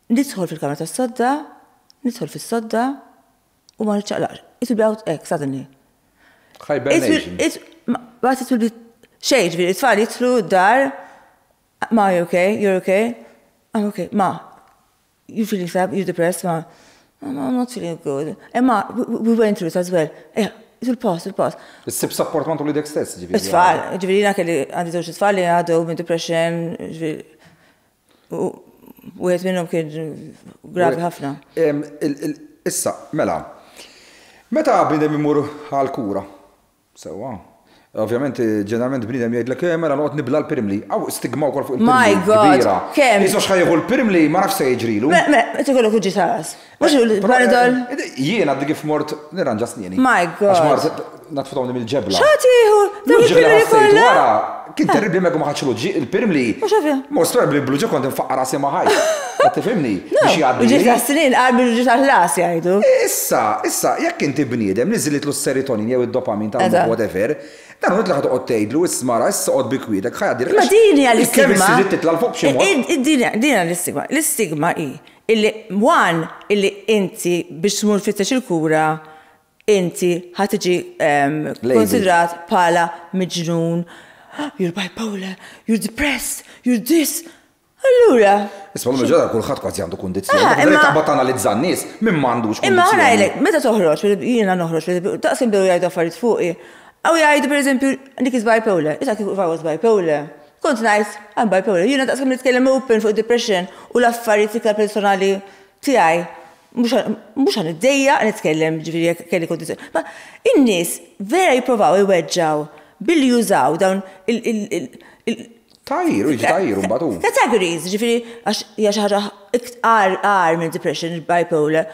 nidħol fil-kamra tas-sodda, nidħol fis-sodda u ma niċċaqlaqx. It will be out suddenly. Hibernation. But it will be xejn, ġifieri it-tfal jidħlu d-dar, ma you okay, you're okay, I'm okay, ma you feeling sad, you're depressed, ma I'm not feeling good. Imma we went through it as well. It will pass. Issib support ma tulidek stess, ġifieri. It-tfal, ġifieri jiena kelli għandi żewġ tfal li għaddew minn depression, ġifieri wieħed minnhom kien gravi ħafna. Issa, mela, meta bniedem imur għall-kura? Sewwa. Ovvjament, ġeneralment bniedem jgħidlek mela noqgħod nibla l-pirmli. Aw stigma wkoll fuq il-pirmli. My God, kemm? Isu x'ħajjieħu l-pirmli ma nafx se jiġrilu. Meta ikollok uġi taras. Mhux il-Panadol. Jiena għaddi kif mort nirranġa snieni. My God. Għax mort natfutawni mill-ġebla. X'għatieħu? Il-ġebla ħassejt wara. Kien terribli mekk ma ħadx il-pirmli. Mhux ovvja. Mostra bl-bluġa kont infaqqa rasi ma ħaj. Tifhimni? Biex jgħaddi. Uġi tas-snin qalbi uġi tal-ħlas jgħidu. Issa, jekk inti bniedem niżilitlu s-serotonin jew id-dopamin ta' whatever, dan hu tlaħħod toqgħod tgħidlu ismara issa qgħod bikwietek ħajja Ma din hija l-istigma. Kemm issid titla' fuq b'xi mod. Din hija l-istigma. L-istigma hi illi illi inti biex tmur fittex il-kura inti ħad tiġi konsidrat bħala miġnun. You're bipolar, you're depressed, you're this. Allura. Isma' l-ġara kulħadd kważi għandu kundizzjoni. Imma taqbad analizza n-nies min m'għandux kundizzjoni. Imma ħarajlek, meta toħroġ, jiena noħroġ, taqsim bew jgħidu affarijiet fuqi. Aw jgħidu pereżempju dik is bipolar. Issa kif I was bipolar. Kont ngħid I'm bipolar. Jiena taqsam nitkellem open fuq depression u l-affarijiet iktar personali tiegħi. Mhux ħaniddejja nitkellem ġifieri kelli kundizzjoni. Ma in-nies vera jippruvaw iweġġaw billi jużaw dawn Tajru, mbagħad hu. Categories, ġifieri għax hija xi ħaġa iktar minn depression, bipolar.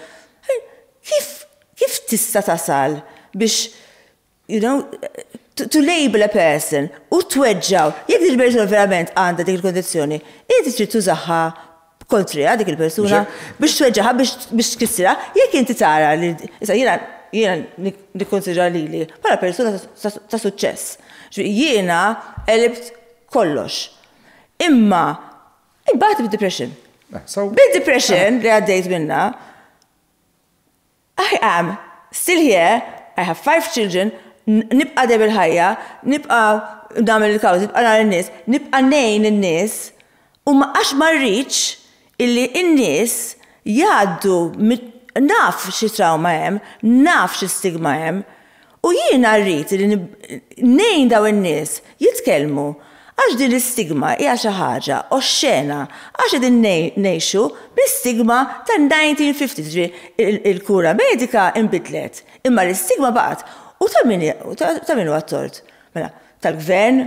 Kif tista' tasal biex to label a person u tweġġaw, jekk dik il-persuna verament għandha dik il-kondizzjoni, inti trid tużaħħa kontrija dik il-persuna biex tweġġaħha biex tkissirha, jekk inti tara li issa jiena nikkonsidra lili bħala persuna ta' suċċess. Jiena qelibt kollox. Imma imbagħad bid-depression. Bid-depression li għaddejt minnha, I am still here, I have 5 children, nibqa' debel ħajja, nibqa' nagħmel il-kawż, nibqa' nara n-nies, nibqa' ngħin in-nies u ma għax ma rridx illi n-nies jgħaddu naf xi trauma hemm, naf xi stigma hemm u jiena rrid li ngħin daw in-nies jitkellmu għax din l-istigma hija xi ħaġa oxxena għax qegħdin ngħixu bl-istigma tan-1950s il-kura medika inbidlet imma l-istigma baqgħet. U ta' min huwa t-tort? Mela, tal-gvern,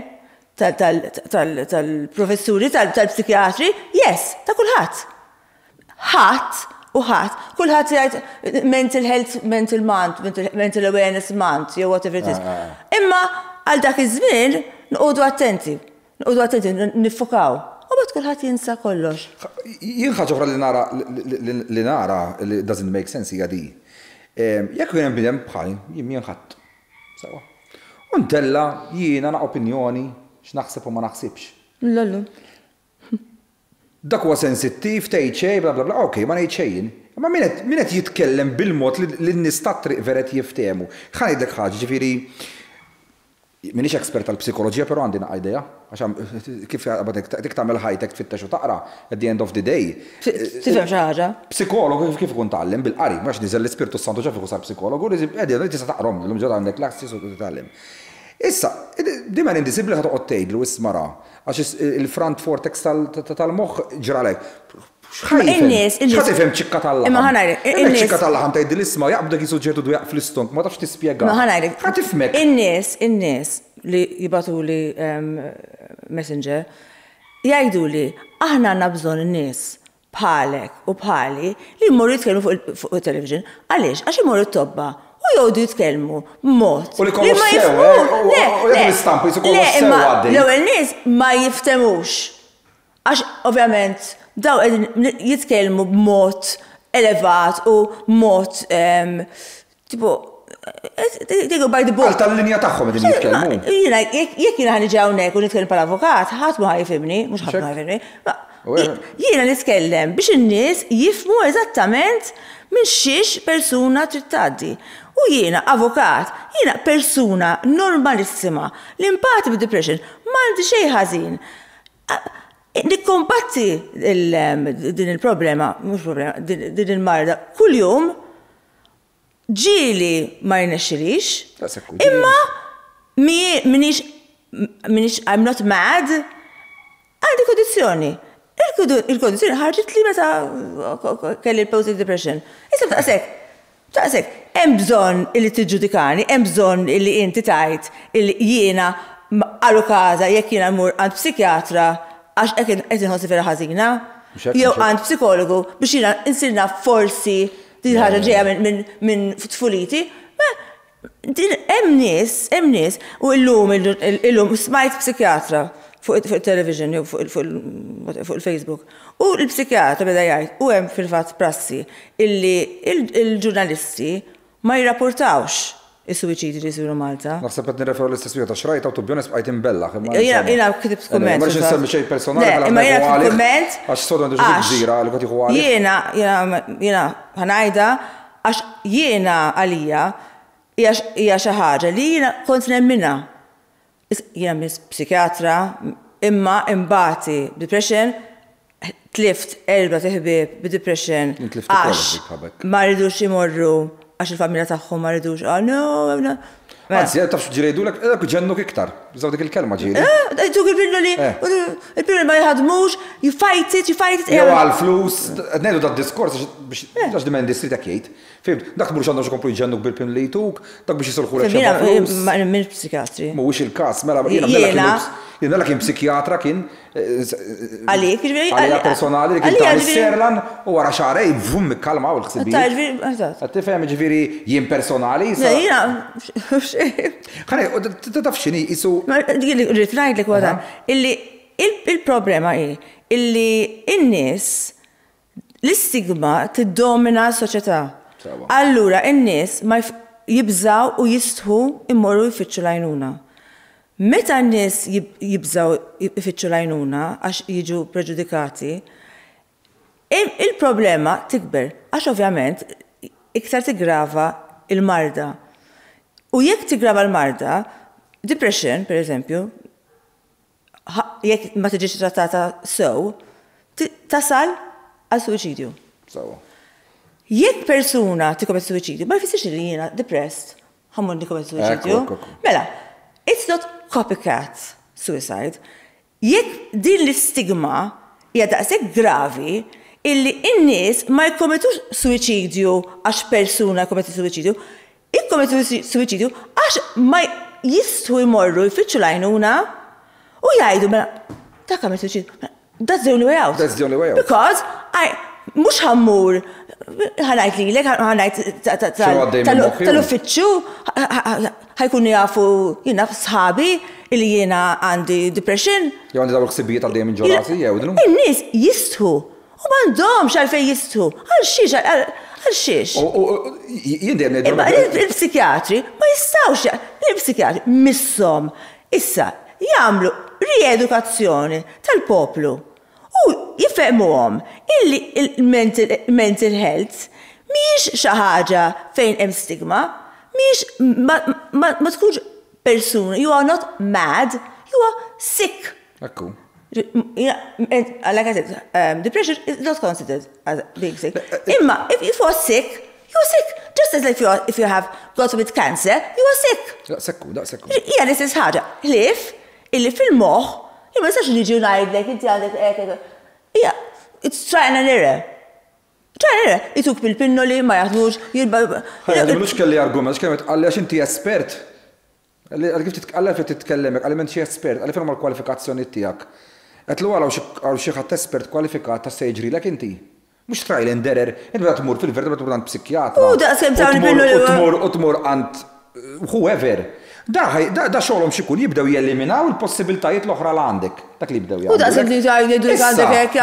tal-professuri, tal-psikjatri, yes, ta' kulħadd. Kulħadd jgħid mental health, mental awareness month, jew whatever it is. Imma għal dak iż-żmien nqogħdu attenti, nifokaw. U bad kulħadd jinsa kollox. Jien ħaġa oħra li nara li doesn't make sense hija di. Jekk hemm bidem bħal jien ħadd. Sewa. U ntella jiena na opinjoni x'naħseb u ma naħsibx. Lollu. Dak huwa sensittiv tgħid xejn bla bla bla, okej, ma ngħid xejn. Imma min qed jitkellem bil-mod li n-nies tat-triq veret jiftehmu. Ħa ngħidlek ħaġa, ġifieri minix ekspert tal-psikoloġija, però għandi naqqa idea. Għax kif dik tagħmel ħajtek tfittex u taqra at the end of the day. Tifhem xi ħaġa? Psikologu kif ikun tgħallem bil-qari, mhux niżel l-Ispirtu Santu ġaf ikun sar psikologu, qegħdin tista' taqrom, l-lum ġod għandek l-aksis u titgħallem. Issa, dima indisibli ħad toqgħod tgħidlu ismara għax il-front vortex tal-moħħ ġralek. X'ħatifhem ċikka tal-laħam. Imma ħanajlek, ċikka tal-laħam tgħidli l-isma' jaqbdu dak suġġettu dwejaq fl-istonk, ma tafx tispjega. Ma ħanajlek. Ħatifmek. In-nies li jibatuli messenger jgħiduli aħna għandna bżonn in-nies bħalek u bħali li jmorru jitkellmu fuq it-television. Għaliex? Għax imorru t-tobba. U jgħodu jitkellmu b'mod. U li kollu sew, u jgħidu l-istampu jisu kollu sew għaddej. L-ewwel nies ma jiftemux. Għax ovvjament daw jitkellmu b'mod elevat u mod tipo they go by the book. Għal tal-linja tagħhom qegħdin jitkellmu. Jekk jiena ħaniġi hawnhekk u nitkellem bħala avukat, ħadd ma ħajfhimni, mhux ħadd ma ħajfhimni. Jiena nitkellem biex in-nies jifhmu eżattament minn xiex persuna trid tgħaddi. U jiena avukat, jiena persuna normalissima li impati bid-depression, m'għandi xejn ħażin. Nikkombatti din il-problema, mhux problema, din il-marda kuljum ġieli ma jnexxilix, imma minix I'm not mad, għandi kondizzjoni. Il-kondizzjoni ħarġet li meta kelli il-positive depression. Issa taqsek, hemm bżonn illi tiġġudikani, hemm bżonn illi inti tgħid illi jiena għalu każa jekk jiena mmur għand psikjatra għax qed inħossi vera ħażina, jew għand psikologu biex jiena insirna forsi din ħaġa ġejja minn tfuliti. Hemm nies u llum smajt psikjatra fuq il-television jew fuq il-Facebook. U l-psikjatra beda jgħid u hemm fil-fatt prassi illi il-ġurnalisti ma jirrapportawx is-suwiċidi li jsiru Malta. Naħseb qed nirreferu l-istess wieħed għax rajt awtobjones bqajt imbellaħ. Jiena ktibt kumment. Ma rridx insemmi xejn personali imma jiena ktibt kumment għax sodu għandu xi gżira li qed jieħu għalih. Jiena ħanajda għax jiena għalija hija xi ħaġa li jiena kont nemminha. Jiena miss psikjatra imma imbagħti depression tlift 4 ħbieb bid-depression għax ma rridux imorru għax il-familja tagħhom ma rridux. No. Anzi, tafx ġirejdulek ġennuk iktar. Biżaw dik il-kelma ġieli. Tuk il-pillu li il-pillu ma jħadmux, you fight it. Jew għal-flus, ngħidu dat-diskors għax dimen industri ta' jgħid. Fimt, dak mhux għandhom xi komplu jġennuk bil-pin li jtuk, dak biex jisolħulek xi flus. Minn psikjatri. Mhuwiex il-każ, mela jiena kien psikjatra kien għalija personali li kien ta' Serlan u wara xarej vum kalma u l-ħsibijiet. Tifhem ġifieri jien personali. Ħanej, taf x'inhi isu. Rrid ngħidlek wara illi il-problema hi illi n-nies l-istigma tiddomina s-soċjetà. Allura n-nies ma jibżaw u jistħu immorru jfittxu l-għajnuna. Meta n-nies jibżaw jfittxu l-għajnuna għax jiġu preġudikati, il-problema tikber għax ovvjament iktar tigrava il-marda. U jekk tigrava l-marda, depression, per eżempju, jekk ma tiġix trattata sew, tasal għal suicidju. Jekk persuna tikkomet suicidju, ma jfissirx li jiena depressed, ħammur nikkomet suicidju. Mela, it's not copycat suicide. Jekk din l-istigma hija daqshekk gravi illi n-nies ma jkommetux suicidju għax persuna jkommetti suicidju, jikkommetti suicidju għax ma jistħu jmorru jfittxu l-għajnuna U jgħidu mela, dak għamil suċid, that's the only way out. That's the only way out. Because mhux ħammur ħanajt lilek, ħanajt tal-uffiċċju ħajkunu jafu jiena sħabi li jiena għandi depression. Jew għandi dawk ħsibijiet għal dejjem minn ġurati jew dinu. In-nies jistħu u m'għandhomx għalfejn jistħu. Għal xiex. Jien dejjem Il-psikjatri ma jistgħux il-psikjatri misshom issa jagħmlu riedukazzjoni tal-poplu u jifhmuhom illi il-mental health mhijiex xi ħaġa fejn hemm stigma, mhijiex ma tkunx persuna, you are not mad, you are sick. Ekku. Like I said, depression is not considered as being sick. Imma, if you are sick, you are sick. Just as if you have got with cancer, you are sick. Daqsekku. Hija l-istess ħaġa. Ħlief illi fil-moħħ, ma jistax niġi ngħidlek inti għandek hija, it's trial and error. Trial and error. Ituk bil-pinnoli ma jaħdmux, Mhux kelli argument, x'kemm tqalli għax inti espert. Għal kif titkellemek, għal minn xi espert, għal fejn mal-kwalifikazzjoni tiegħek. Qed lu għal xi ħadd espert kwalifikat ta' se jiġrilek inti. Mhux trial and error, inti beda tmur fil-verda tmur għand psikjatra. U daqskemm tagħmel u tmur għand whoever. Da xogħolhom xi jkun jibdew jelliminaw il-possibiltajiet l-oħra l għandek. Dak li jibdew jagħmlu. U daqskemm jgħidu għandek hekk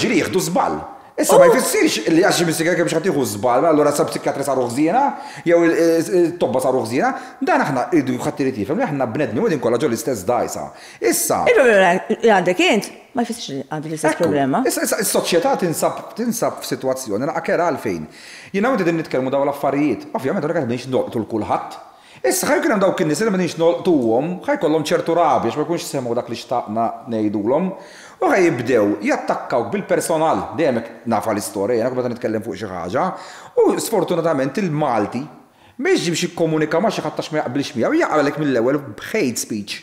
ġiri jieħdu żball. Issa ma jfissirx li għax psikjatra kemm xi ħadd jieħu żball, allura sa psikjatri saru ħżiena jew il-tobba saru ħżiena, dan aħna rridu ħadd irid jifhem li aħna bnedmi u din kollha ġol l-istess dajsa. Issa. Il-problema li għandek int ma jfissirx li għandi l-istess problema. Issa is-soċjetà tinsab f'sitwazzjoni naqra għalfejn. Jiena meta din nitkellmu dawn l-affarijiet, ovvjament hawnhekk qed nix noqtu l kulħadd. Issa ħajkun hemm dawk in-nies li ma nix noqtuhom, ħajkollhom ċertu rabja ma jkunx semgħu dak li xtaqna ngħidulhom. U jibdew jattakkawk bil-personal, dejjem nafa l-istorja, jena meta nitkellem fuq xi ħaġa, u sfortunatament il-Malti ma jiġibx jikkomunika ma xi ħadd ma jaqbilx miegħu, jaqbalek mill-ewwel b'hate speech.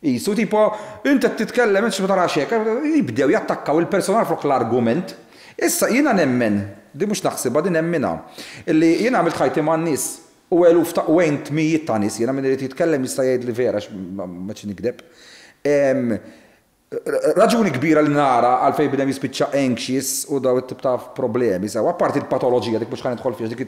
Isu tipo inti titkellem inti ma tarax hekk, jibdew jattakkaw il-personal fuq l-argument. Issa jiena nemmen, di mhux naħsibha din nemmina, illi jiena għamilt ħajti man-nies u eluf ta' wejn tmijiet ta' nies, jiena min irid jitkellem jista' jgħidli vera ma ċi nikdeb. Raġuni kbira li nara għalfejn bidem jispiċċa anxious u daw it-tip ta' problemi, sewa apparti l-patoloġija dik mhux ħanidħol fiha dik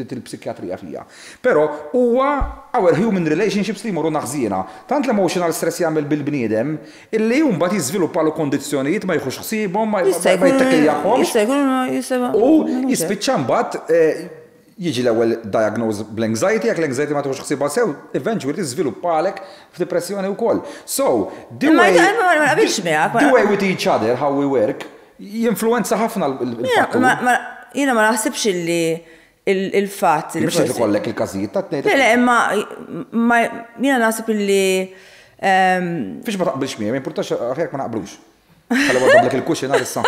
il-psikjatrija fija. Però huwa our human relationships li jmorru naħżiena. Tant l-emotional stress jagħmel bil-bniedem illi mbagħad jiżviluppalu kondizzjonijiet ma jħux ħsiebhom ma jittekkejjahomx. U jispiċċa mbagħad jiġi l-ewwel diagnose bl-anxiety, jekk l-anxiety ma tħux ħsiebha sew, eventually tiżviluppalek f'depressjoni wkoll. So, the way with each other, how we work, jinfluenza ħafna l-fattur. Jiena ma naħsibx li il-fatt li biex ikollek il-każijiet ta' tnejn. Le, imma jiena naħseb li fiex ma taqbilx miegħi, ma jimpurtax aħjar ma naqblux. Ħalli waddablek il-kuxin għal issa.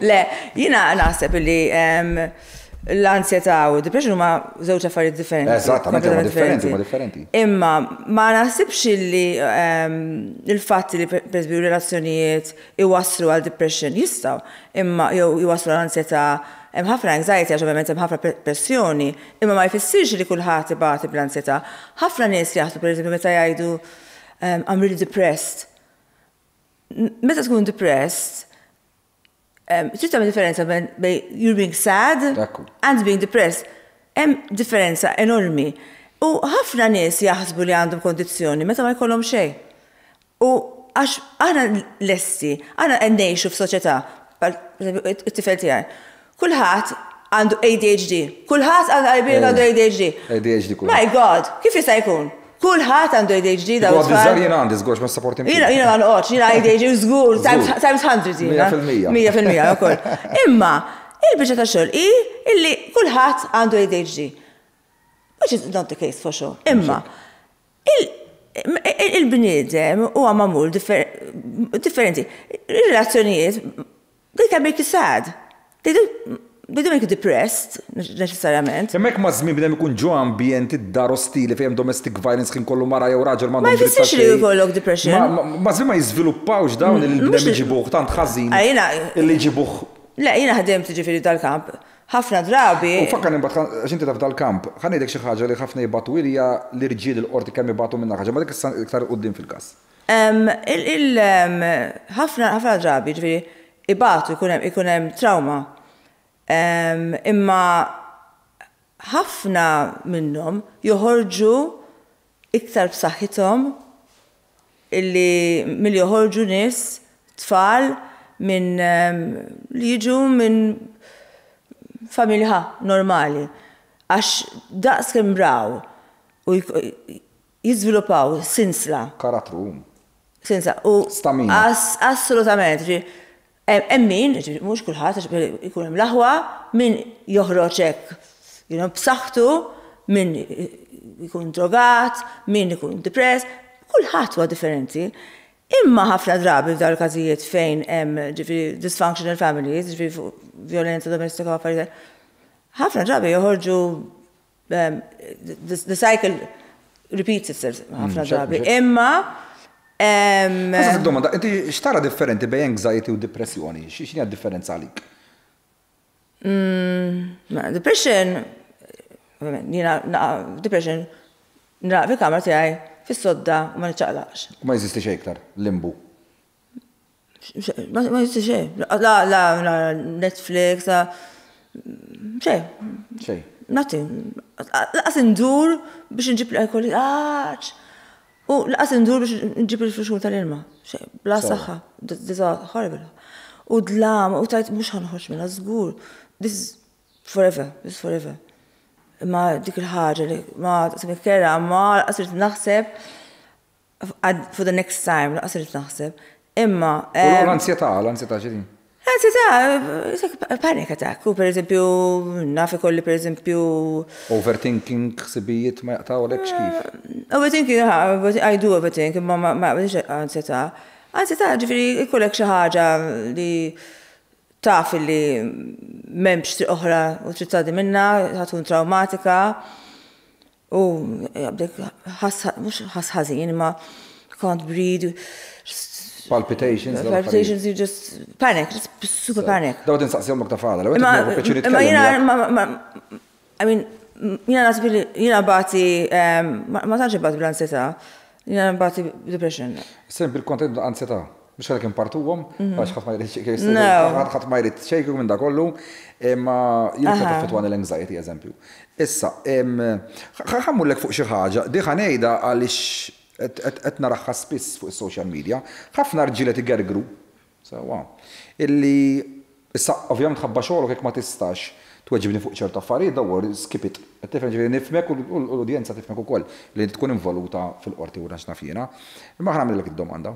Le, jiena naħseb li l-ansjetà u depression huma żewġ affarijiet differenti. Eżattament, huma differenti. Imma ma naħsibx li il-fatt li pereżempju relazzjonijiet iwasslu għal depression jistgħu, imma jew iwasslu għal ansjetà hemm ħafna anxiety għax ovvjament hemm ħafna pressjoni, imma ma jfissirx li kulħadd ibati bl-ansjetà. Ħafna nies jaħdu pereżempju meta jgħidu I'm really depressed. Meta tkun depressed, trid tagħmel differenza bejn you're being sad and being depressed. Hemm differenza enormi. U ħafna nies jaħsbu li għandhom kondizzjoni meta ma jkollhom xejn. U għax aħna lesti, aħna qed ngħixu f'soċjetà, it-tifel tiegħi. Kulħadd għandu ADHD. Kulħadd għandu ADHD. My God, kif jista' jkun? Kulħadd għandu ADHD daw tfal. Jiena għandi żgurx ma supporti. Jiena ma noqgħodx, jiena ADHD żgur times 100 jiena. 100% ukoll. Imma il-biċċa ta' xogħol hi illi kulħadd għandu ADHD. Which is not the case for sure. Imma il-bniedem huwa magħmul differenti. Ir-relazzjonijiet they can make you sad. They don't make you depressed, necessarjament. Hemmhekk ma' żmien bidem ikun ġo ambjent id-dar ostili fejn domestic violence kien kollu mara jew raġel ma' ma jfissirx li jkollok depression. Ma' żmien ma jiżviluppawx dawn il-bnedem iġibuh tant ħażin. Illi jġibuh. Le, jiena ħdemt ġifieri dal-kamp ħafna drabi. U fakkan imbagħad għax inti taf dal-kamp, ħan ngħidlek xi ħaġa li ħafna jibatu hija l-irġiel il-qorti kemm ibatu minna ħaġa, ma dik issa iktar quddiem fil-każ. ħafna drabi ġifieri ibatu ikun hemm trauma. Imma ħafna minnhom joħorġu iktar b'saħħithom illi milli joħorġu nies tfal minn li jiġu minn familja normali. Għax daqs kemm braw u jiżviluppaw sinsla. Karattru. Sinsla. U stamina. Assolutament. Hemm min, mhux kulħadd ikun hemm l-aħwa min joħroġ hekk b'saħħtu, min ikun drogat, min ikun depress, kulħadd huwa differenti. Imma ħafna drabi f'dawn il-każijiet fejn hemm dysfunctional families, violenza domestika u affarijiet, ħafna drabi joħorġu the cycle repeats itself ħafna drabi. Imma Għazza t-domanda, inti xtara differenti bej anxiety u depressjoni? X'inhi differenza għalik? Depression, depression, nraq fi kamra tiegħi fis-sodda u ma niċċaqlaqx. U ma jeżisti xejn iktar, limbu. Ma jeżisti xejn. La Netflix, xejn. Xejn. Nothing. Laqas indur biex nġib l-alkol, u laqas indur biex nġib il-frixur tal-ilma. Bla saħħa. This is horrible. U dlam, u tajt mux ħanħoċ minna, żgur. This is forever. This is forever. Ma dik il-ħaġa li ma taqsim kera, ma laqas naħseb for the next time, laqas naħseb. Imma. U l-ansjetà ġedin? L-ansjetà, panic attack. U per eżempju, naf ikolli per eżempju. Overthinking, ħsibijiet ma jaqtaw lek xkif? Overthinking, I do overthink, imma ma biex ansjetà. Ansjetà ġifieri ikollek xi ħaġa li taf li m'hemmx triq oħra u trid tgħaddi minnha, tkun traumatika. U jabdek mhux ħażin imma can't breathe. Palpitations, you just panic, just super panic. Daw tinsaqsihom dak ta' fada, jina bati, ma tantx bati bl-ansjetà, jina bati depression. Sem bil-kontent ansjetà, biex għalek impartuhom, għax ħadd ma jrid xejku minn da kollu, imma jien qed tiffettwani l-anxiety eżempju. Issa, ħammulek fuq xi ħaġa, diħa ngħidha għaliex qed naraħħa spiss fuq is-social media, ħafna rġielet igergru, illi issa ovvjament ħabba xogħolok jekk ma tistax tweġibni fuq ċerta affarijiet dawwar skip it. Tifhem ġifieri nifhmek u l-udjenza tifhmek ukoll li tkun involuta fil-qorti u naf jiena. Imma ħa nagħmellek id-domanda.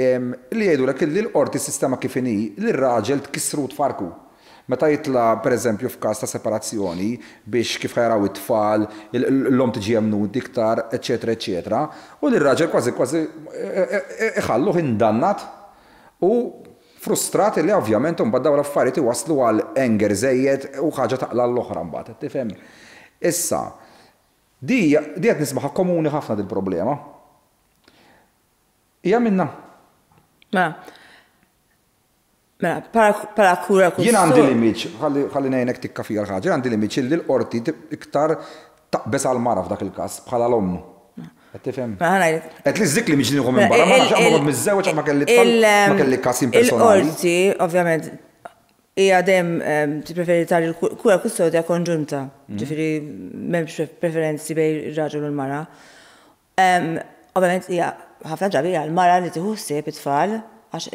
Li jgħidulek li l-qorti s-sistema kif inhi li r-raġel tkissru tfarku. Meta jitla pereżempju f'każ ta' separazzjoni biex kif ħajraw it-tfal, l-om tiġi jemnud iktar, eċetera, eċetera, u li r-raġel kważi iħalluh indannat u frustrat li ovvjament mbagħad dawn l-affarijiet iwasslu għal anger żejjed u ħaġa taqla l-oħra mbagħad, tifhem? Issa, di qed nismaħha komuni ħafna dil-problema. Hija minna. Para kura Jien għandi l-image, ħalli ngħinek tikka fija l-ħaġa, għandi l-image li l-qorti iktar taqbes għal-mara f'dak il-każ bħala l-ommu. Qed tifhem? Qed li żdik l-image nieħu minn barra, ma nafx noqgħod miż-żewġ ma kelli każ impersonali. Il-qorti, ovvjament, hija dejjem tippreferi tagħti l-kura kustodja konġunta, ġifieri m'hemmx preferenzi bejn ir-raġel u l-mara. Ovvjament hija ħafna drabi hija l-mara li tieħu ħsieb it-tfal għax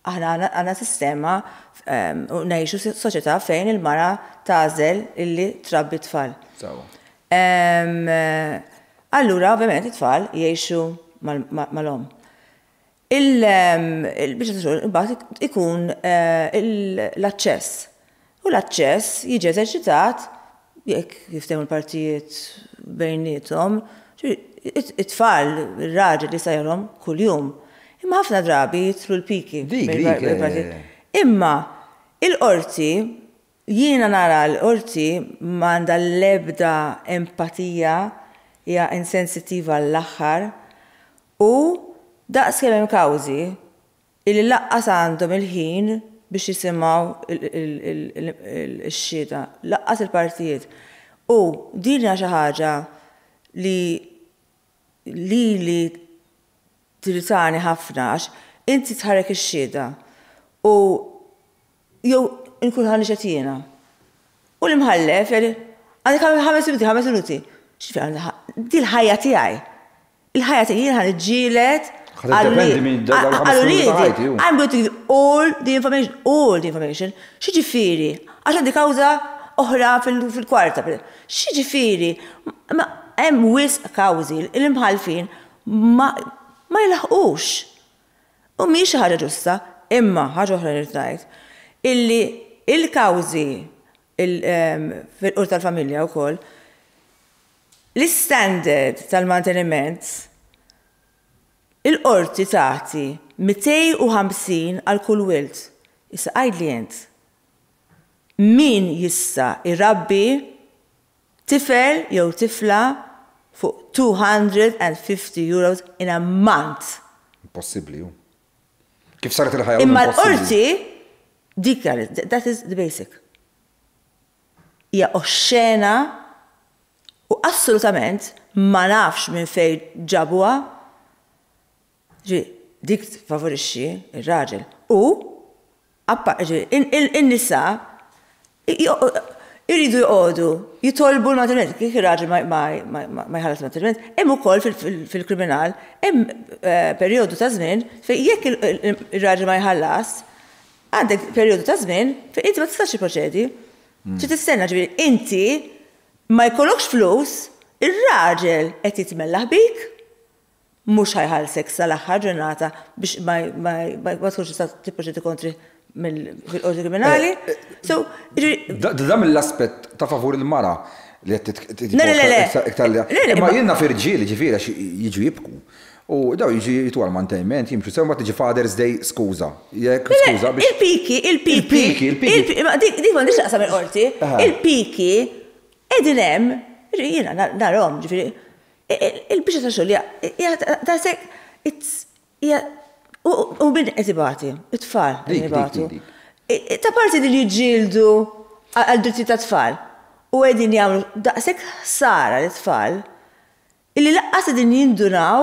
aħna għandna sistema u ngħixu soċjetà fejn il-mara tagħżel illi trabbi tfal. Allura ovvjament it-tfal jgħixu mal-om. Il-biċċa ta' xogħol imbagħad ikun l-aċċess. U l-aċċess jiġi eżerċitat jekk jiftehmu l-partijiet bejniethom, it-tfal, ir-raġel li sajrhom kuljum. Imma ħafna drabi jitlu l-piki. Imma il-qorti, jiena nara l-qorti m'għandha l-ebda empatija, hija insensitiva l-aħħar u daqs kemm hemm kawżi illi laqqas għandhom il-ħin biex jisimaw il-xxieda, laqqas il-partijiet. U din hija xi ħaġa li tiritani ħafna għax inti tħarrek ix-xxieda u jew inkun ħalli xetina. U l-imħallef, għandek 5 minuti. Di l-ħajja tiegħi. Il-ħajja tiegħi jien ħanġielet I'm going to give all the information. Xi ġifieri? Għax għandi kawża oħra fil-kwarta. Xi ġifieri? Hemm wisq kawżi l-imħalfin ma jlaħqux. U mhix xi ħaġa ġusta, imma ħaġa oħra li ngħid illi il-kawżi fil-qurt tal-familja wkoll l-istandard tal-manteniment il-qorti tagħti 250 għal kull wild. Issa għajdli int. Min jista' irabbi tifel jew tifla fuq €250 in a month. Impossibbli hu. Kif saret il-ħajja? Imma l-qorti dik that is the basic. Hija oxxena u assolutament ma nafx minn fejn ġabuha. Dik favorixxi ir-raġel. U in-nisa iridu jqogħdu jitolbu l-manteniment. Kif ir-raġel ma jħallas manteniment, hemm ukoll fil-kriminal hemm perjodu ta' żmien fejn jekk ir-raġel ma jħallas, għandek perjodu ta' żmien fejn inti ma tistax tipproċedi. Trid tistenna ġifieri inti ma jkollokx flus, ir-raġel qed jitmellaħ bik. Mhux ħajħallsek sal-aħħar ġurnata biex ma tkunx tista' tipproċedi kontri fil-qorti kriminali. Da mill-aspett ta' favur il-mara li qed imma jiena firġieli ġifieri għax jiġu jibku. U daw jiġi jitu għal-manteniment, jimxu sew ma tiġi Father's Day skuża. Skuża biex. Il-piki. Dik ma nix naqsam il-qorti. Il-piki qegħdin hemm, jiena narhom ġifieri. Il-biex ta' xogħol ta' sek u min qed ibati, it-tfal qed ibatu. Ta' parti li jġildu għal-dritti ta' tfal u qegħdin jagħmlu daqshekk ħsara lit-tfal illi laqqas qegħdin jindunaw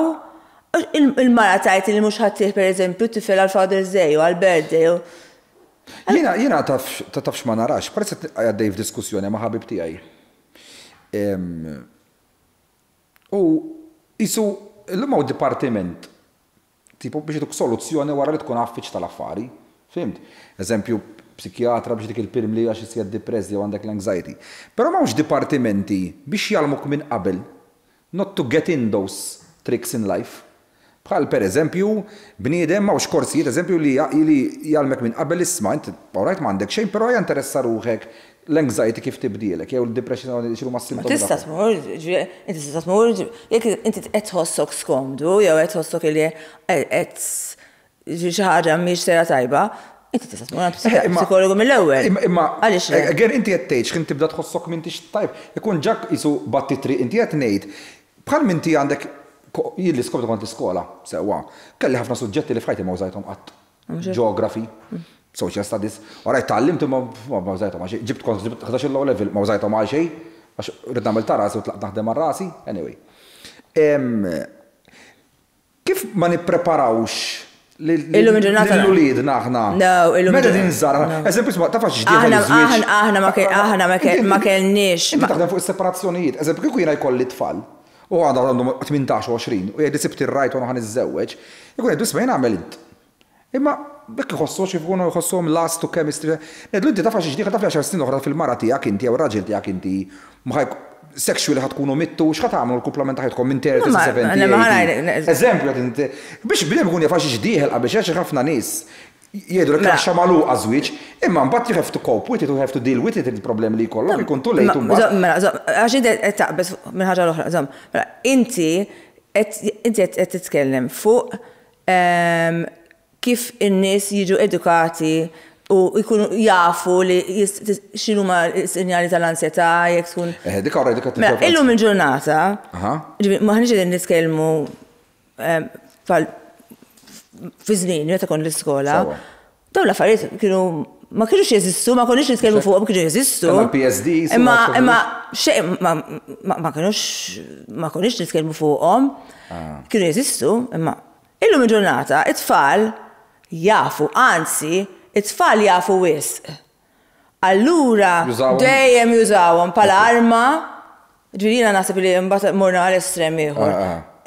il-mara tajt li mhux ħaddih pereżempju tifel għal-Father's Day u għal-birthday. Jiena tafx ma narax, parti għaddej f'diskussjoni ma' ħabib tiegħi. U jisu l-lumma u dipartiment tipo biex dik soluzzjoni wara li tkun affiċ tal-affari. Fimt? Eżempju, psikjatra biex dik il-pirmli għax jisjed depressi u għandek l-anxiety. Però mawx dipartimenti biex jalmuk minn qabel not to get in those tricks in life. Bħal per eżempju, bniedem mawx korsijiet, eżempju li jalmek minn qabel isma' inti orajt m'għandek xejn, però jinteressa ruħek l-anxiety kif tibdielek, jew l-depression xinu ma s-sintomi. Tista' tmur, jekk inti qed tħossok skomdu, jew qed tħossok li qed xi ħaġa mhix sera tajba, inti tista' tmur għand psikologu mill-ewwel. Imma again inti qed tgħid x'kien tibda tħossok m'intix tajb, ikun ġak isu batti triq inti qed ngħid bħal minti għandek jien li skobtu kont l-iskola sewwa, kelli ħafna suġġetti li f'ħajti ma użajthom qatt. Geography, social studies, orajt tallimt ma użajthom għal xejn, ġibt 11 il-low level ma użajthom għal xejn, għax rid nagħmel ta' rasi u tlaqt naħdem ma' rasi, anyway. Kif ma nippreparawx l-ulid naħna? Meta din żara, eżempju tafax ġdieħ aħna ma kellniex. Inti taħdem fuq is-separazzjonijiet, eżempju kieku jiena jkolli tfal u għandhom 18-20 u jgħid sibt ir-rajt u ħan iż-żewweġ, jkun qed isma' jien għamel int. Imma bekk iħossuhx ikunu jħossuhom last to chemistry. Nedlu inti taf għax ġdieħ taf 10 snin oħra fil-mara tiegħek inti jew raġel tiegħek inti sexually ħatkunu mittu x'ħad tagħmlu l-kumplament ħajtkom minn 30 sa 70. Eżempju qed inti biex bniem ikun jaf għax ġdieħ qabel xi ħafna nies jgħidu l kaxxa magħluqa żwieġ, imma mbagħad you have to cope with it, you have to deal with it il-problem li jkollok ikun too late mbagħad. Għax inti qed taqbeż minn ħaġa l-oħra, inti qed titkellem fuq kif in-nies jiġu edukati u jkunu jafu li x'inhuma s-sinjali tal-ansjetà jekk tkun. Dik orra dik qed illum il-ġurnata, maħniex qegħdin nitkellmu fi żmien meta kont l-iskola, dawn l-affarijiet ma kienux jeżistu, ma konniex nitkellmu fuqhom kienu jeżistu. PSD. Imma xejn ma konniex nitkellmu fuqhom. Kienu jeżistu, imma illum il-ġurnata it-tfal jafu, anzi, it-tfal jafu wisq. Allura dejjem jużawhom bħala arma, ġifieri naħseb li mbagħad morna għall-estrem ieħor.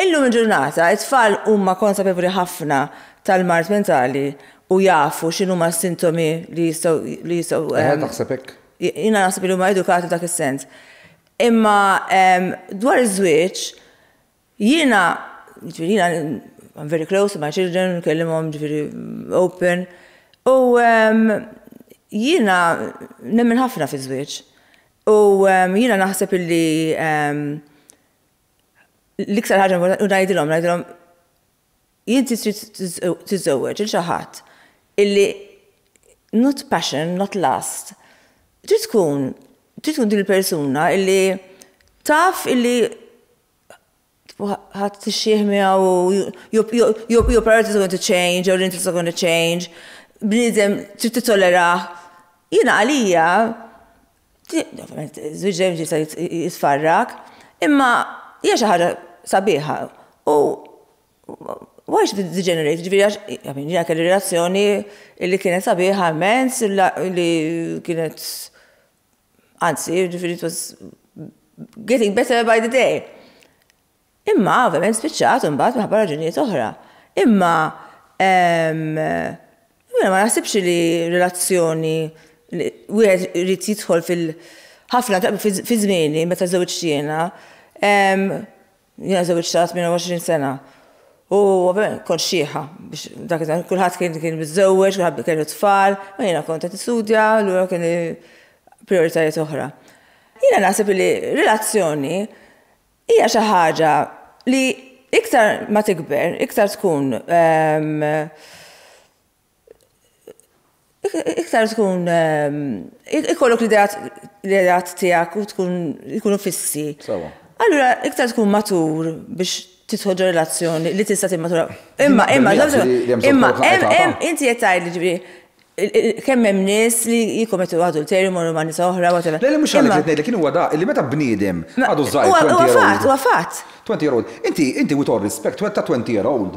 Illum il-ġurnata it-tfal huma konsapevoli ħafna tal-mart mentali u jafu x'inhuma s-sintomi li jistgħu. Taħseb hekk? Jiena naħseb li huma edukati dak is-sens. Imma dwar iż-żwieġ jiena I'm very close to my children, nkellimhom ġifieri open. U jiena nemmen ħafna fi żwieġ. U jiena naħseb illi l-iktar ħaġa u ngħidilhom jinti trid tiżżewweġ il xi ħadd illi not passion, not lust. Trid tkun din il-persuna illi taf illi ħadd tixxieħ miegħu your priorities are going to change, your interests are going to change. Bniedem trid titollerah. Jiena għalija żwieġ dejjem jista' jitfarrak, imma hija xi ħaġa sabiħa. U why should it degenerate? Ġifieri jiena kelli relazzjoni li kienet sabiħa immens, li kienet anzi, ġifieri it was getting better by the day. Imma ovvjament spiċċat imbagħad minħabba raġunijiet oħra. Imma ma naħsibx li relazzjoni li wieħed irid jidħol ħafna fi żmieni meta żewġt jiena. Jiena żewġt ta' 28 sena. U kont xieħa biex dak kulħadd kien miżżewweġ, kulħadd kellu tfal, ma jiena kont qed nistudja, allura kien prioritajiet oħra. Jiena naħseb li relazzjoni hija xi ħaġa li iktar ma tikber, iktar tkun ikollok l-ideat tiegħek u jkunu fissi. Allura iktar tkun matur biex tidħol relazzjoni li tista' timmatura. Imma inti qed tgħidli ġifieri kemm hemm nies li jikkommettu adulterju morru ma' nies oħra whatever. Le mhux għalek qed ngħidlek kien huwa da li meta bniedem għadu żgħir. Huwa fatt. 20-year-old. Inti with all respect, ta' 20-year-old.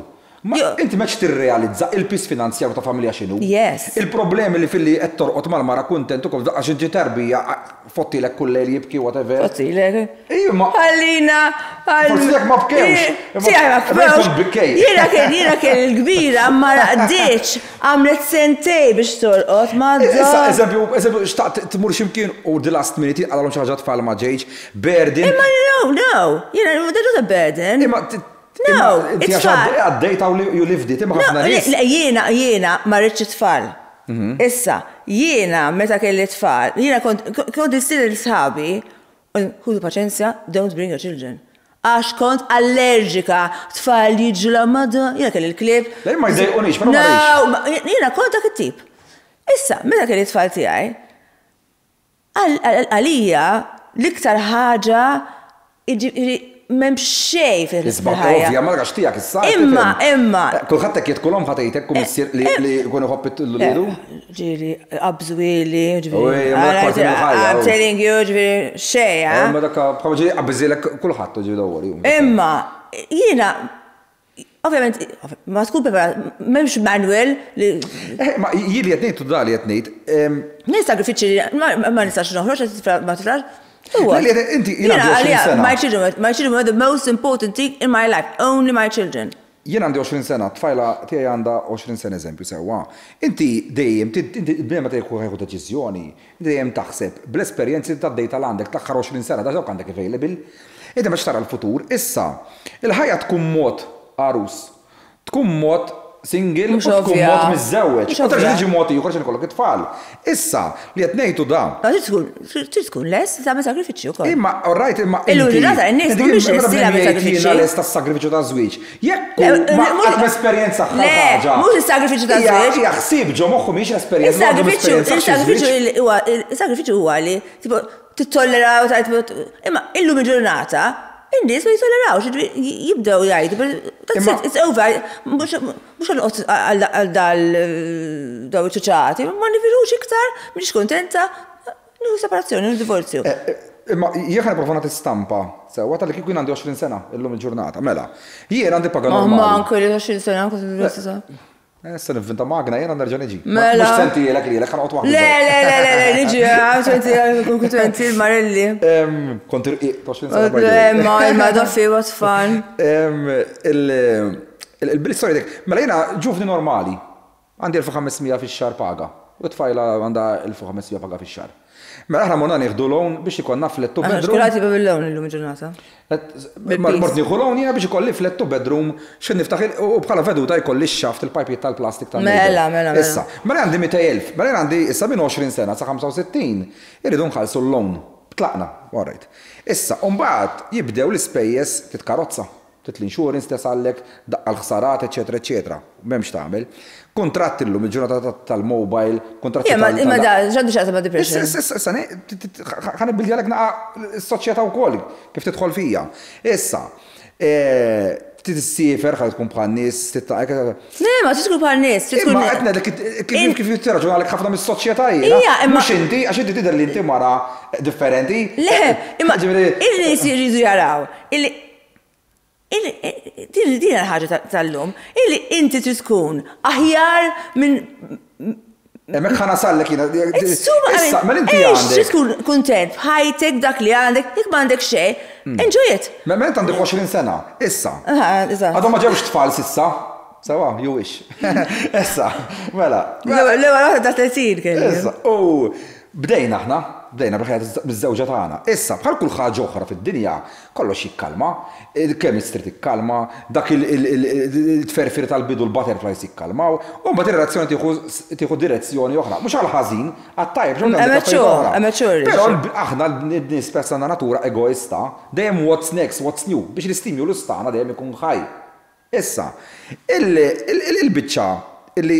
Inti meċ tirrealizza il-pis finanzjaru ta' familja xinu. Yes. Il-problemi li fil-li qed torqod mal-mara kuntent ukoll għax inti tarbija fottilek kull lejl jibki whatever. Fottilek. Ħallina. Forsi jekk ma bkewx. Jiena kien il-kbira ma raqdiċ għamlet sentej biex torqod ma eżempju, xtaqt tmur ximkien u the last minute għalhom xi ħaġa tfal ma ġejx, burden. Imma no. Jiena that was a burden. No, it's fine. Għaddejta u you lived it, imma ħafna nies. Jiena ma rridx tfal. Issa, jiena meta kelli tfal, jiena kont istil sħabi, ħudu paċenzja, don't bring your children. Għax kont allerġika, tfal jiġu la madda, jiena kelli l-klib. Lej ma jdejqunix, ma marriċ. Jiena kont dak it-tip. Issa, meta kelli tfal tiegħi, għalija l-iktar ħaġa m'hemm xejn fil-ħajja. Ovvja, ma ragax tiegħek issa. Imma. Kulħadd hekk jitkolhom ħatejtek kum issir li jkunu ħobbit lilu. Ġieli, qabżwieli, I'm telling you, ġifieri xejn. Ma dak bħal ġieli qabżilek kulħadd ġieli dawwar. Imma jiena ovvjament ma tkun preparat m'hemmx manual li. Ma jieli qed ngħid u dali qed ngħid. Nista' grifiċċi ma nistax noħroġ ma tifrax. My children were the most important thing in my life, only my children. Jien għandi 20 sena, tfajla tiegħi għandha 20 sena eżempju sewwa. Inti dejjem ma tieħu deċiżjoni, dejjem taħseb bl-esperjenzi ta' dejta l-għandek l-aħħar 20 sena da dawk għandek available. Inti ma tara l-futur, issa il-ħajja tkun mod arus, tkun mod single u tkun mod miżżewweġ. U tarġa' tiġi mod ieħor x'in ikollok it-tfal. Issa li qed ngħidu da. Trid tkun lest tagħmel sagrifiċċju wkoll. Imma orrajt imma il-ġurnata n-nies mhumiex lesti jagħmel sagrifiċċju. Jiena lest tas-sagrifiċċju ta' żwieġ. Jekk ma esperjenza ħaġa. Mhux is-sagrifiċċju ta' żwieġ. Hija ħsieb ġo moħħu mhix esperjenza. Il-sagrifiċċju huwa li tittollera u tajt imma illum il-ġurnata in-nies ma jitolerawx, jibdew jgħidu, it's over, mhux għal daw iċċuċati, ma nifirux iktar, mhix kontenta, nieħu separazzjoni, nieħu divorzju. Imma jekk nipprova nagħti stampa sewwa tal-li kieku għandi 20 sena illum il-ġurnata, mela. Jien għandi paga normali. Ma anke 20 sena kont università. Issa nivvinta magna jien nerġa' niġi. Mela. Mhux senti lilek ħanqod waħda. Le, niġi, 20 Marelli. Kont 20 sena. Ma doffi was fun. Il-bil-istorja dik, mela jiena ġufni normali. Għandi 1500 fix-xahar paga. U tfajla għandha 1500 paga fix-xahar. Mela aħna morna nieħdu loan biex ikonna flettu bedroom. Kulħadd jibgħu bil-loan illum il-ġurnata. Mort nieħu loan jiena biex ikolli flettu bedroom x'in niftaħ u bħala veduta jkolli x-xaft il-pajpijiet tal-plastik tal-mejda. Mela. Issa, mela għandi 200,000, mela għandi issa minn 20 sena sa 65 irridu nħallsu l-loan. Tlaqna, alright. Issa, mbagħad jibdew l-ispejjeż titkarozza. L-insurance tesallek, daqqa l-ħsarat, eccetera. M'hemmx tagħmel. Kontratti llum il-ġurnata tal-mobile, kontratti tal-. Imma da ġaddu xaqsa ma' depression. Issa, ħan ibbildjalek naqa s-soċjetà wkoll kif tidħol fija. Issa, tissiefer ħad tkun bħal nies, Le, ma tkun bħal nies, imma qed ngħidlek kif jitterraġun għalek ħafna mis-soċjetajiet. Mhux inti għax inti tidher li inti mara differenti. Le, imma il-nies jridu jaraw. Din ħaġa tal-lum, illi inti trid tkun aħjar minn. Hemmhekk ħana sallek jiena. Issa, ma inti għandek. Trid tkun kuntent b'ħajtek dak li għandek, jekk m'għandek xejn, enjoy it. Ma inti għandek 20 sena, issa. Eżatt. Għadhom ma ġewx tfal s'issa. Sewa, you wish. Issa, mela. L-ewwel waħda ta' 30 kelli. Issa, bdejna aħna, bħajja biż-żewġa tagħna. Issa, bħal kull ħaġa oħra fid-dinja, kollox jikkalma, il-chemistry tikkalma, dak il-tferfir tal-bidu l-butterflies jikkalmaw, u mbagħad ir-relazzjoni tieħu direzzjoni oħra, mhux għal ħażin, għat-tajjeb Però aħna n-nies persona natura egoista, dejjem what's next, what's new, biex l-istimju l-istana dejjem ikun ħaj. Issa, il-biċċa illi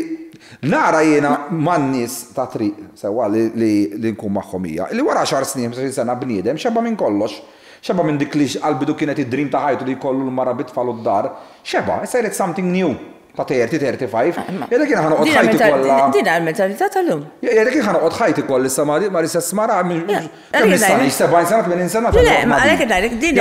nara jiena man-nies ta' triq sewwa li nkun magħhom hija. Li wara 10 snin, 15 sena bniedem xeba minn kollox. Xeba minn dik li qalbidu kienet id-dream ta' ħajtu li jkollu l-mara bitfal u d-dar. Xeba, issa jrid something new. Ta' 35. Jeda kien ħanoqgħod ħajti kollha. Din għall-mentalità tal-lum. Jeda kien ħanoqgħod ħajti kollha issa ma ristess mara kemm nista' 70 sena 80 sena. Le, ma għalhekk ngħidlek din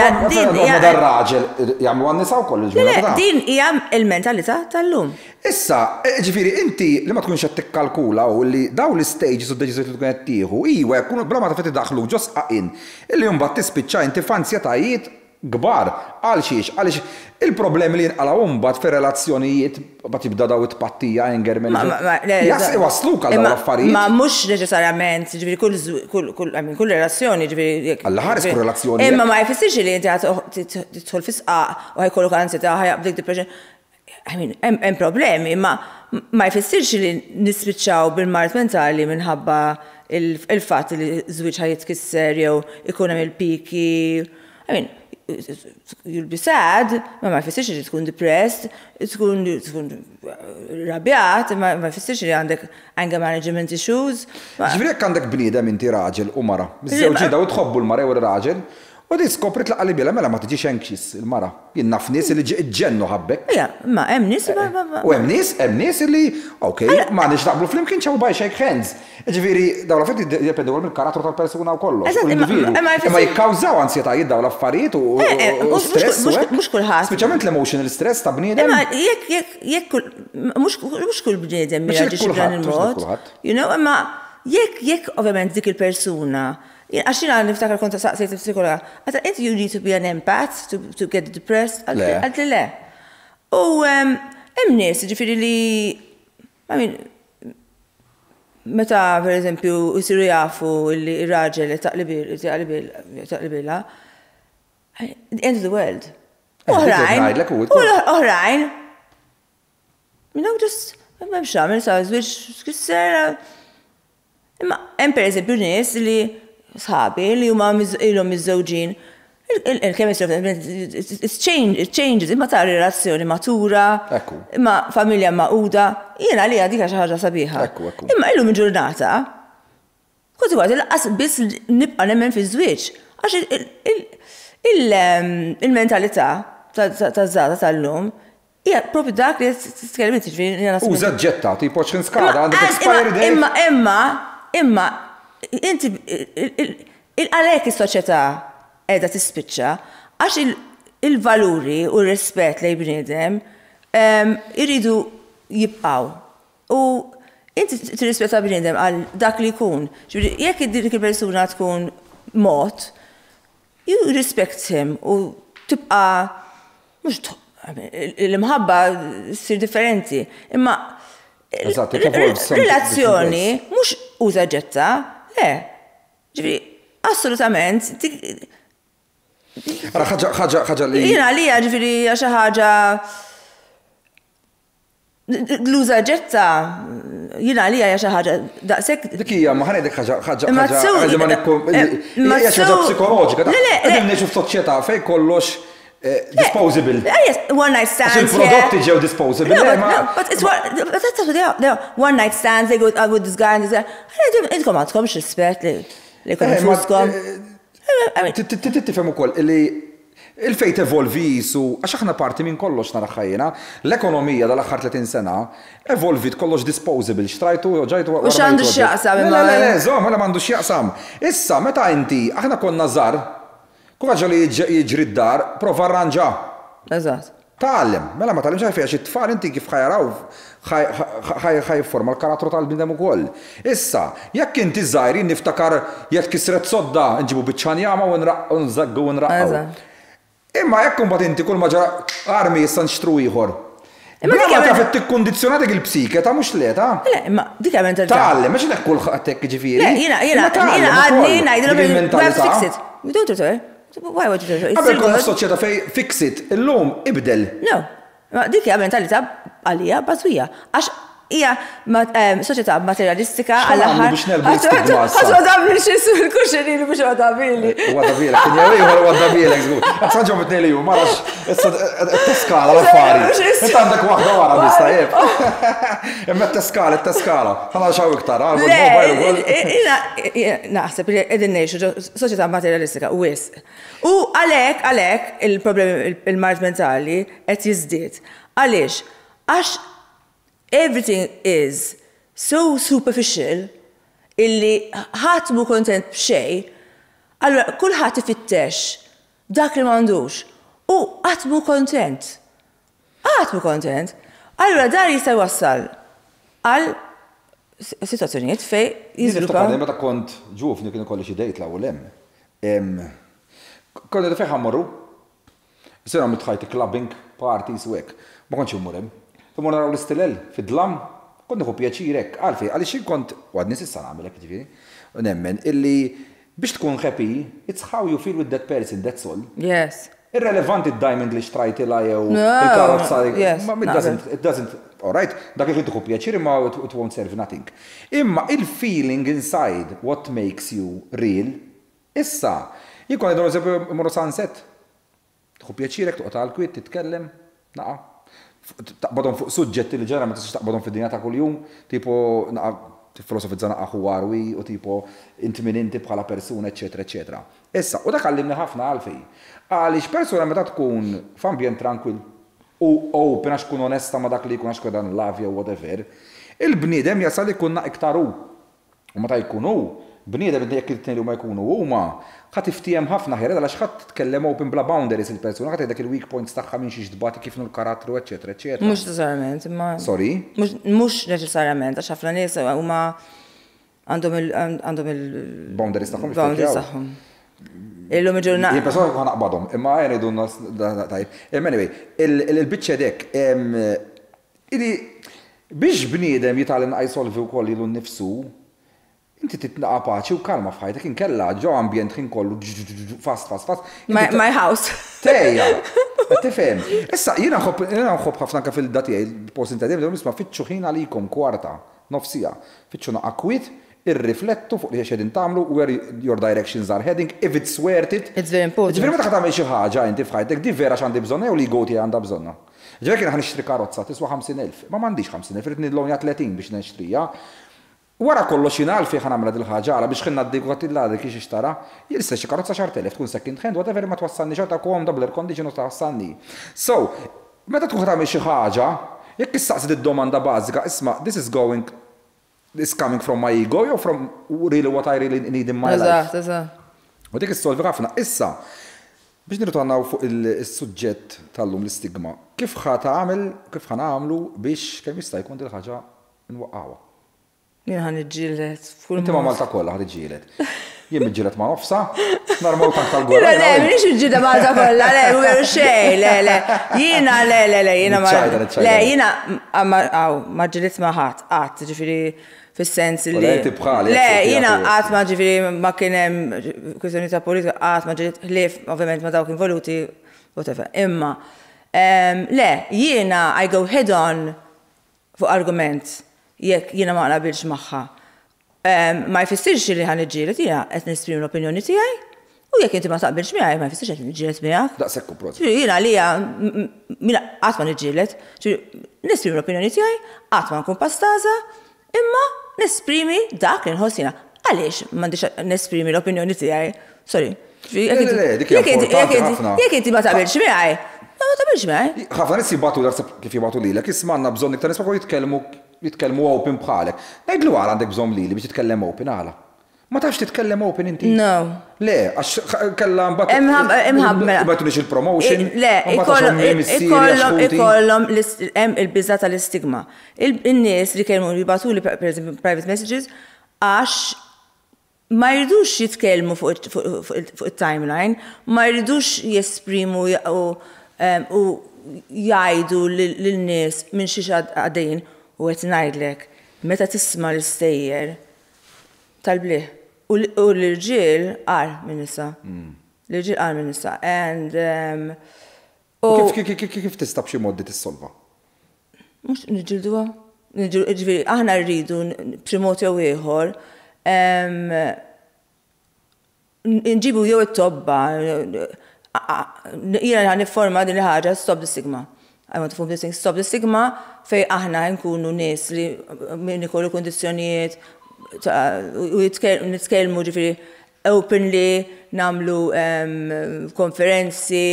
hija dar raġel jagħmlu għan-nisa wkoll il-ġurnata. Din hija l-mentalità tal-lum. Issa, ġifieri inti li ma tkunx qed tikkalkula u li daw l-istages u d-deċiżjoni li tkun qed tieħu, iwa jkunu bla ma tafet idaħħlu ġos qaqin. Illi mbagħad tispiċċa inti f'anzjetajiet kbar għal xiex, għaliex il-problemi li jinqalgħu mbagħad fir-relazzjonijiet bad jibda daw it-pattija anger wasluk għal dawn l-affarijiet. Ma mhux neċessarjament, ġifieri kull relazzjoni ġifieri. Alla ħares kull relazzjoni. Imma ma jfissirx li inti tidħol fis-sqaq u ħajkollok anzjetà ħajabdik depression. Hemm problemi, ma jfissirx li nispiċċaw bil-mart mentali minħabba il-fatt li żwieġ ħajitkisser jew ikun hemm il-piki. You'll be sad, ma jfissirx li tkun depressed, tkun rabjat, ma jfissirx li għandek anger management issues. Ġifieri jekk għandek bniedem inti raġel u mara, miż-żewġ daw tħobbu l-mara jew ir-raġel, u di skoprit laqqa li bila mela ma tiġix anxious il-mara. Jien naf nies li ġennu ħabbek. Ma hemm nies u hemm nies li okej, ma nix naqblu flimkien ċew baj shake hands. Ġifieri dawn l-affarijiet jiddependu mill-karattru tal-persuna u kollox. Imma jikkawżaw ansjetajiet dawn l-affarijiet u stress. Mhux kulħadd. Speċjalment l-emotional stress ta' bniedem. Jekk mhux kull bniedem jaġix b'dan il-mod. Imma jekk ovvjament dik il-persuna għaxina niftakar konta saqsejt il-psikologa, għata you need to be an empath to get depressed, għadli le. U hemm nies ġifieri li, meta per eżempju jisiru jafu li r-raġel taqlibilha, the end of the world. Oħrajn, just m'hemmx x'għamel sa żwieġ skisser. Imma hemm pereżempju nies li sħabi li huma ilhom miż-żewġin, il-chemistry it changes, imma ta' relazzjoni matura, imma familja maquda, jiena li dik xi ħaġa sabiħa. Imma illum il-ġurnata, kważi kważi laqqas biss nibqa' nemmen fiż-żwieġ, għax il-mentalità taż-żgħażagħ tal-lum hija propju dak li titkellem inti ġifieri. Uża ġetta, tipo x'in skada għandek expiry date. Imma inti għalhekk is-soċjetà qiegħda tispiċċa għax il-valuri u r-rispett lejn bniedem iridu jibqgħu. U inti tirrispetta bniedem għal dak li jkun. Jekk dik il-persuna tkun mod, you respect him u tibqa' mhux l-imħabba ssir differenti. Imma relazzjoni mhux uża ġetta, le. Ġifieri assolutament. ħaġa li. Jiena għalija ġifieri xi ħaġa l-uża ġetta jiena għalija xi ħaġa daqshekk. Dik hija ma ħanedek ħaġa psikoloġika. Qegħdin ngħixu f'soċjetà fejn kollox disposable. Yes, one night stands. Il-prodotti ġew disposable. But it's one night stands, they go out with this guy and this guy. Intkom għandkomx rispett li kun fuskom. Tifhem ukoll li il-fejt evolvi jisu, għax aħna parti minn kollox nara ħajjina, l-ekonomija dal-aħħar 30 sena evolvit kollox disposable, xtrajtu, ġajtu. U x'għandu x'jaqsam imma. Le, mela m'għandu x'jaqsam. Issa meta inti aħna konna żgħar, kull ħaġa li jiġri d-dar, prova arranġa. Eżatt. Tgħallem, mela ma tgħallimx għalfejn għax it-tfal inti kif ħajaraw ħajforma l-karattru tal-bniedem ukoll. Issa, jekk inti żgħir niftakar jekk kisret sodda nġibu biċċanjama u nżaggu u nraqqgħu. Imma jekk imbagħad inti kull ma ġara armi issa nxtru ieħor. Imma dik taf tikkondizjonatik il-psike ta' mhux le ta'. Le, imma dik hija mentalità. Tgħallem mhux hekk kulħadd hekk ġifieri. Le, jiena għadni ngħidilhom fix it. We don't do it. Why would you do it? Qabel konna f'soċjetà fejn fix it, illum ibdel. No. Dik hija mentalità għalija bażwija. Għax hija soċjetà materialistika għall-aħħar. Ħadd wadabli xi il-kuxeri li biex wadabili. Wadabili, kien jew ieħor wadabili żgur. Issa ġew mitnejli hu, ma nafx issa teskala l-affari. Inti għandek waħda wara biss tajjeb. Imma t-teskala. Ħana xaw iktar, naħseb li qegħdin ngħixu soċjetà materialistika u wisq. U għalhekk il-problemi il-mart mentali qed jiżdied. Għaliex? Għax everything is so superficial illi ħadd mu kontent b'xejn, allura kulħadd ifittex dak li m'għandux u qatt mu kontent. Qatt mu kontent. Allura dar jista' jwassal għal sitwazzjonijiet fejn jiżviluppaw. Meta kont ġufni kien ikolli xi dejt l-ewwel hemm. Konna fejn ħammorru. Sena mitħajti clubbing parties u hekk. Ma kontx immur hemm. Imur naraw l-istilel fid-dlam, kont nieħu pjaċirek, għalfej, għaliex kont għadni s'issa nagħmel hekk ġifieri. U nemmen illi biex tkun happy, it's how you feel with that person, that's all. Yes. Irrelevant id-diamond li xtrajtilha jew il-karozza. It doesn't, all right, dak li tieħu pjaċir imma it won't serve nothing. Imma il-feeling inside what makes you real, issa, jikun għidu eżempju imorru sunset. Tieħu pjaċirek, toqgħod għal-kwit, titkellem, naqa'. Taqbadhom fuq suġġetti li ġara ma tistax taqbadhom fid-dinja ta' kuljum, tipo tifilosofizza naqqa warwi u tipo inti min inti bħala persuna, eċetera, eċetera. Issa, u dak għallimni ħafna għalfej. Għaliex persuna meta tkun f'ambjent tranquill u open għax tkun onesta ma dak li jkun għax dan love jew whatever, il-bniedem jasal ikun iktar hu. U meta jkun hu, bniedem jekk il-tnejn ma jkunu huma, ħadd tiftijem ħafna ħired għax ħadd titkellem open bla boundaries il-persuna, ħadd dak il-weak points tagħha minn xi ġdbati kif l-karattru, eċetera, eċetera. Mhux neċessarjament, imma. Sorry? Mhux neċessarjament għax ħafna nies huma għandhom il-boundaries tagħhom. Boundaries tagħhom. Illum il-ġurnata. Persuna ħa naqbadhom, imma jridu tajb. Anyway, il-biċċa dek biex bniedem jitgħallem jsolvi wkoll ilu nnifsu, inti titnaqa paċi u kalma f'ħajtek inkella ġo ambjent ħin kollu fast. My house. Tejja, tifhem. Issa jiena nħobb ħafna anke fil-datijaj, il-post interdem, nisma' fitxu ħin għalikom kwarta, nofsija. Fitxu naqqa kwit, irriflettu fuq li xedin tagħmlu where your directions are heading, if it's worth it. It's very important. Ġifieri meta tagħmel xi ħaġa inti f'ħajtek, di vera x'għandi bżonna jew li goti għandha bżonna. Ġifieri kien ħanixtri karozza tiswa 50,000, ma m'għandix 50,000, irid nidlonja 30 biex nixtrija. Wara kollox jina għalfejn ħan għamla dil-ħaġa għala biex ħinna d-digot il-lada kiex ixtara, jilissa xi karozza 10,000 tkun second hand, whatever ma twassalni xorta kom double air condition u twassalni. So, meta tkun tagħmel xi ħaġa, jekk issaqsid id-domanda bażika, isma' this coming from my ego or from really what I really need in my life. Eżatt. U dik issolvi ħafna. Issa, biex nirritornaw fuq il-suġġett tal-lum l-istigma, kif ħanamlu biex kemm jista' jkun dil-ħaġa nwaqqawha? Jien ħan iġġielet. Inti ma' Malta kollha ħad iġġielet. Jien miġġielet ma' nofsa, narmaw tank tal-gwerra. Le, minix iġġieda Malta kollha, le, u veru xejn, le. Jiena jiena ma. Le, jiena ma ġġielet ma' ħadd, qatt, ġifieri fis-sens li. Le, jiena qatt ma ġifieri ma kien hemm kwistjoni ta' politika, qatt ma ġġiet ħlief ovvjament ma' dawk involuti, whatever. Imma le, jiena I go head on fuq argument. Jekk jiena ma naqbilx magħha. Ma jfissirx li ħan iġġieled jiena qed nesprimi l-opinjoni tiegħi u jekk inti ma taqbilx miegħi ma jfissirx qed niġġieled miegħek. Daqshekk approach. Jiena għalija mina qatt ma niġġieled, nesprimi l-opinjoni tiegħi, qatt ma nkun pastaża, imma nesprimi dak li nħoss jiena. Għaliex m'għandix nesprimi l-opinjoni tiegħi? Sorry. Jekk inti ma taqbilx miegħi, ma taqbilx miegħi. Ħafna nies jibgħatu kif jibgħatu lilek, isma' għandna bżonn iktar nies jitkellmu open bħalek. Ngħidlu għal għandek bżonn lili biex titkellem open għala. Ma tafx titkellem open inti? No. Le, għax kellha mbagħad. Ibgħatulix il-promotion. Le, ikollhom il-biża tal-istigma. In-nies li kienu jibgħatuli pereżempju private messages għax ma jridux jitkellmu fuq it-timeline, ma jridux jesprimu u jgħidu lil-nies minn xi għaddejjin. U għet najdlek, meta tisma l-istejjer tal-bliħ. U l-irġiel għal minn nisa. L-irġiel għal minn nisa. Kif tista' b'xi moddi tissolva? Mux nġilduha. Ġifieri, aħna rridu b'xi jew ieħor nġibu jew it-tobba. Jiena nifforma din il-ħaġa Stop the Stigma. I want to form this thing, Stop the Stigma, fej aħna nkunu nies li minn ikollu kondizzjonijiet u nitkellmu ġifieri openly, nagħmlu konferenzi,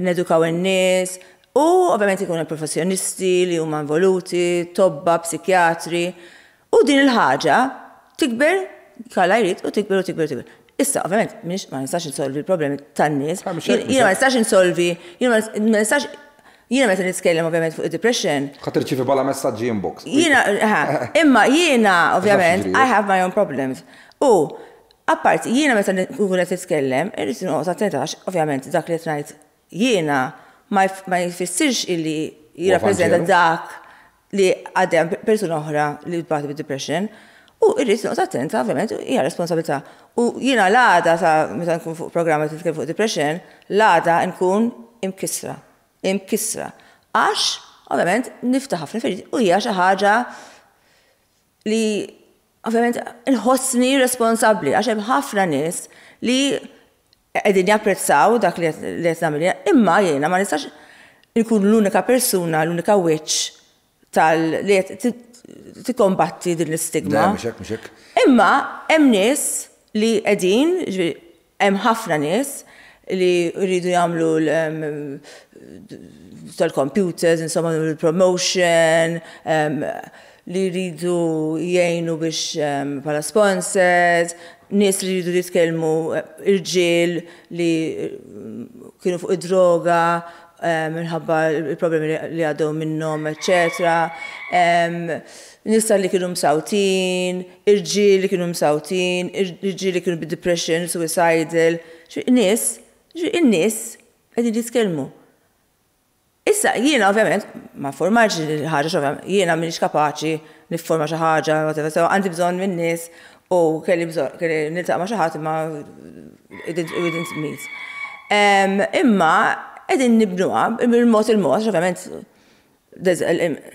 nedukaw in-nies u ovvjament ikunu professjonisti li huma involuti, tobba, psikjatri u din il-ħaġa tikber kalla jrid u tikber. Issa, ovvjament, ma nistax insolvi l-problemi tan-nies. Jiena ma nistax insolvi, Jiena meta nitkellem ovvjament fuq depression. Ħadd irċievi bħala messaġġi inbox. Imma jiena ovvjament I have my own problems. U apparti jiena meta nkun qed nitkellem, irid inqgħod attentax, ovvjament dak li qed ngħid jiena ma jfissirx illi jirrappreżenta dak li għaddem persuna oħra li tbagħti bid-depression. U irrid inqgħod attenta ovvjament hija responsabilità. U jiena l-għada ta' meta nkun fuq programma titkellem fuq depression, l-għada nkun imkissra. Għax, ovvjament, niftaħ ħafna feriti u hija xi ħaġa li ovvjament inħossni responsabbli għax hemm ħafna nies li qegħdin japprezzaw dak li qed nagħmel imma jiena ma nistax inkun l-unika persuna, l-unika wiċċ li tikkombatti din l-istigma. Mhux hekk. Imma hemm nies li qegħdin, hemm ħafna nies li rridu jagħmlu tal-computers, insomma il-promotion, li rridu jgħinu biex bħala sponsors, nies li rridu jitkellmu irġiel li kienu fuq id-droga minħabba il-problemi li għaddew minnhom, eċċetera. Nisa li kienu msawtin, irġiel li kienu msawtin, irġiel li kienu bid-depression, suicidal, in-nies qegħdin jitkellmu. Issa jiena ovvjament ma formax ħaġa jiena m'iniex kapaċi nifforma xi ħaġa, għandi bżonn minn nies u kelli niltaq ma' xi ħadd imma didn't meet. Imma qegħdin nibnuha il-mod ovvjament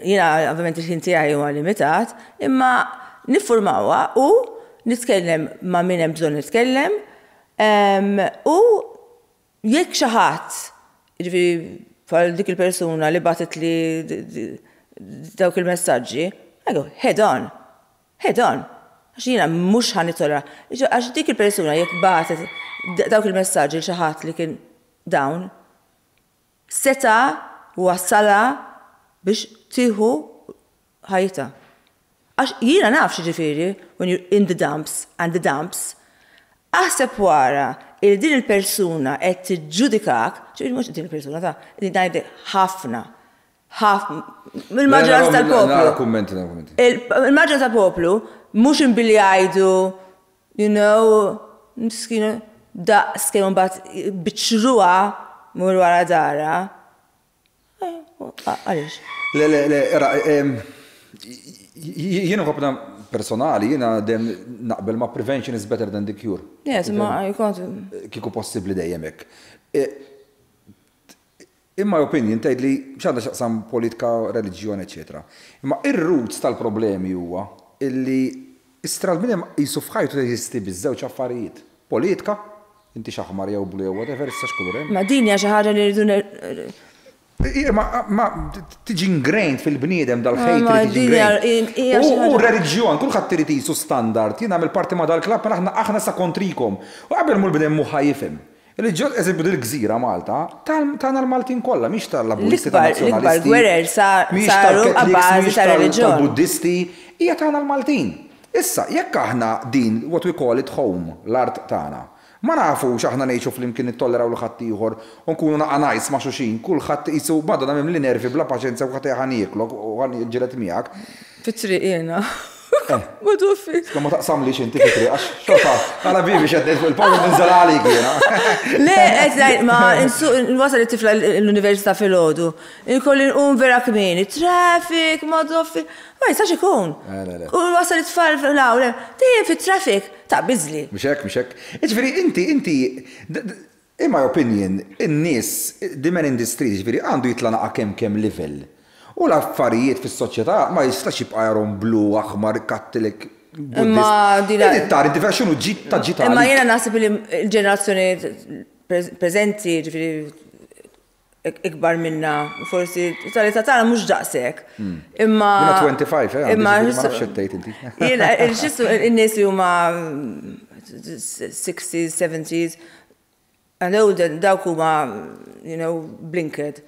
jiena ovvjament il-ħin tiegħi huwa limitat, imma niffurmawha u nitkellem ma' min hemm bżonn nitkellem u jekk xi ħadd, jiġifieri bħal dik il-persuna li bagħtet li dawk il-messaġġi, head on. Għax jiena mhux ħanitollera. Għax dik il-persuna jekk bagħtet dawk il-messaġġi l xi ħadd li kien dawn, seta wassala biex tieħu ħajta. Għax jiena naf xiġifieri when you're in the dumps and the dumps, aħseb wara il din il-persuna qed tiġġudikak, ġifieri mhux din il-persuna ta' li ngħidlek ħafna mill-maġġoranza tal-poplu. Il-maġġoranza tal-poplu mhux inbilli jgħidu, miskina daqs kemm mbagħad biċċruha mur wara dara. Għaliex? Le, jiena ħobna personali, jiena dem naqbel ma prevention is better than the cure. Yes, ma jkont. Kiku possibbli dejjem hekk. In my opinion, tgħid li x'għandha x'aqsam politika, reliġjon, eċetera. Imma ir-roots tal-problemi huwa illi istral minn hemm qisu f'ħajtu teżisti biż-żewġ affarijiet. Politika, inti x'aħmar jew blu jew whatever, issa x'kulur hemm. Ma din hija xi ħaġa li rridu Ma tiġi ingrained fil-bniedem dal-ħejt li tiġi ingrained. U reliġjon, kulħadd irid jisu standard, jien nagħmel parti ma' dal-klabb aħna sa kontrikom. U qabel mul bidem mhu ħajfhem. Il-ġol eżempju dil-gżira Malta, tagħna l-Maltin kollha, mhix tal-Laburisti tal-nazzjonalisti. L-ikbar gwerer saru għabbażi tal-reliġjon. Tal-Buddisti, hija tagħna l-Maltin. Issa, jekk aħna din what we call it home, l-art tagħna, ma nafux aħna ngħixu flimkien nittolleraw l ħadd ieħor u nkunu naqanajs ma' xulxin, kulħadd qisu madonna hemm li nervi bla paċenzja u ħadd ħaniklok u ħanġilet miegħek. Fit-triq jiena. Ma tuffi. Ma taqsam li xinti fikri, għax xorta, għala bibi xeddet fuq il-pawri ninżal għalik jena. Le, għetlajn, ma n-wasal it-tifla l-Università fil-ħodu, inkolli n-um vera kmini, traffic, ma tuffi, ma jistax ikun. U n-wasal it-tfal fil-għawle, tijem fit-traffic, ta' bizli. Mxek. Iġveri, inti, in my opinion, in-nis, the men in the street, iġveri, għandu jitlana kem level. U l-affarijiet fis-soċjetà ma jistax jibqa' jarhom blu, aħmar, kattilik, buddist. Id-tar, inti vera x'inhu ġid ta' ġid. Imma jiena naħseb li l-ġenerazzjoni preżenti, ġifieri ikbar minna, forsi tal-età tagħna mhux daqshekk. Imma jiena 25, ma nafx xettejt inti. Jiena in-nies li huma 60s, 70s, għandaw dawk huma, blinked.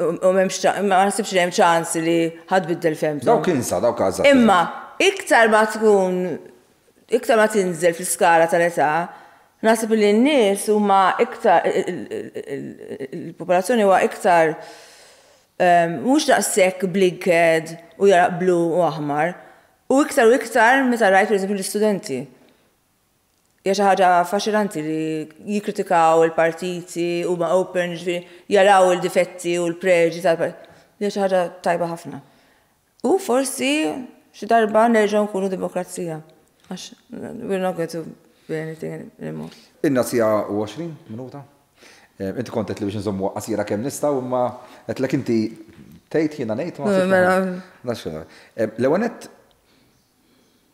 U ma nasibx li hemm ċans li ħadbiddel femtu. Dawk insa, dawk għażat. Imma iktar ma tinżel fl-skala tal-età, nasib li n-nies huma iktar, il-popolazzjoni huwa iktar mhux daqshekk blinked u jaraq blu u aħmar, u iktar meta rajt pereżempju l-istudenti. Hija xi ħaġa faxxinanti li jikkritikaw il-partiti huma open, jaraw il-difetti u l-preġi tal-partiti. Hija xi ħaġa tajba ħafna. U forsi xi darba nerġgħu nkunu demokrazija. Għax we're not going to be anything anymore. Inna sija 20 minuta. Inti kont qed li biex nżommu qasira kemm nistgħu, imma qedlek inti tgħid jiena ngħid ma L-ewwel nett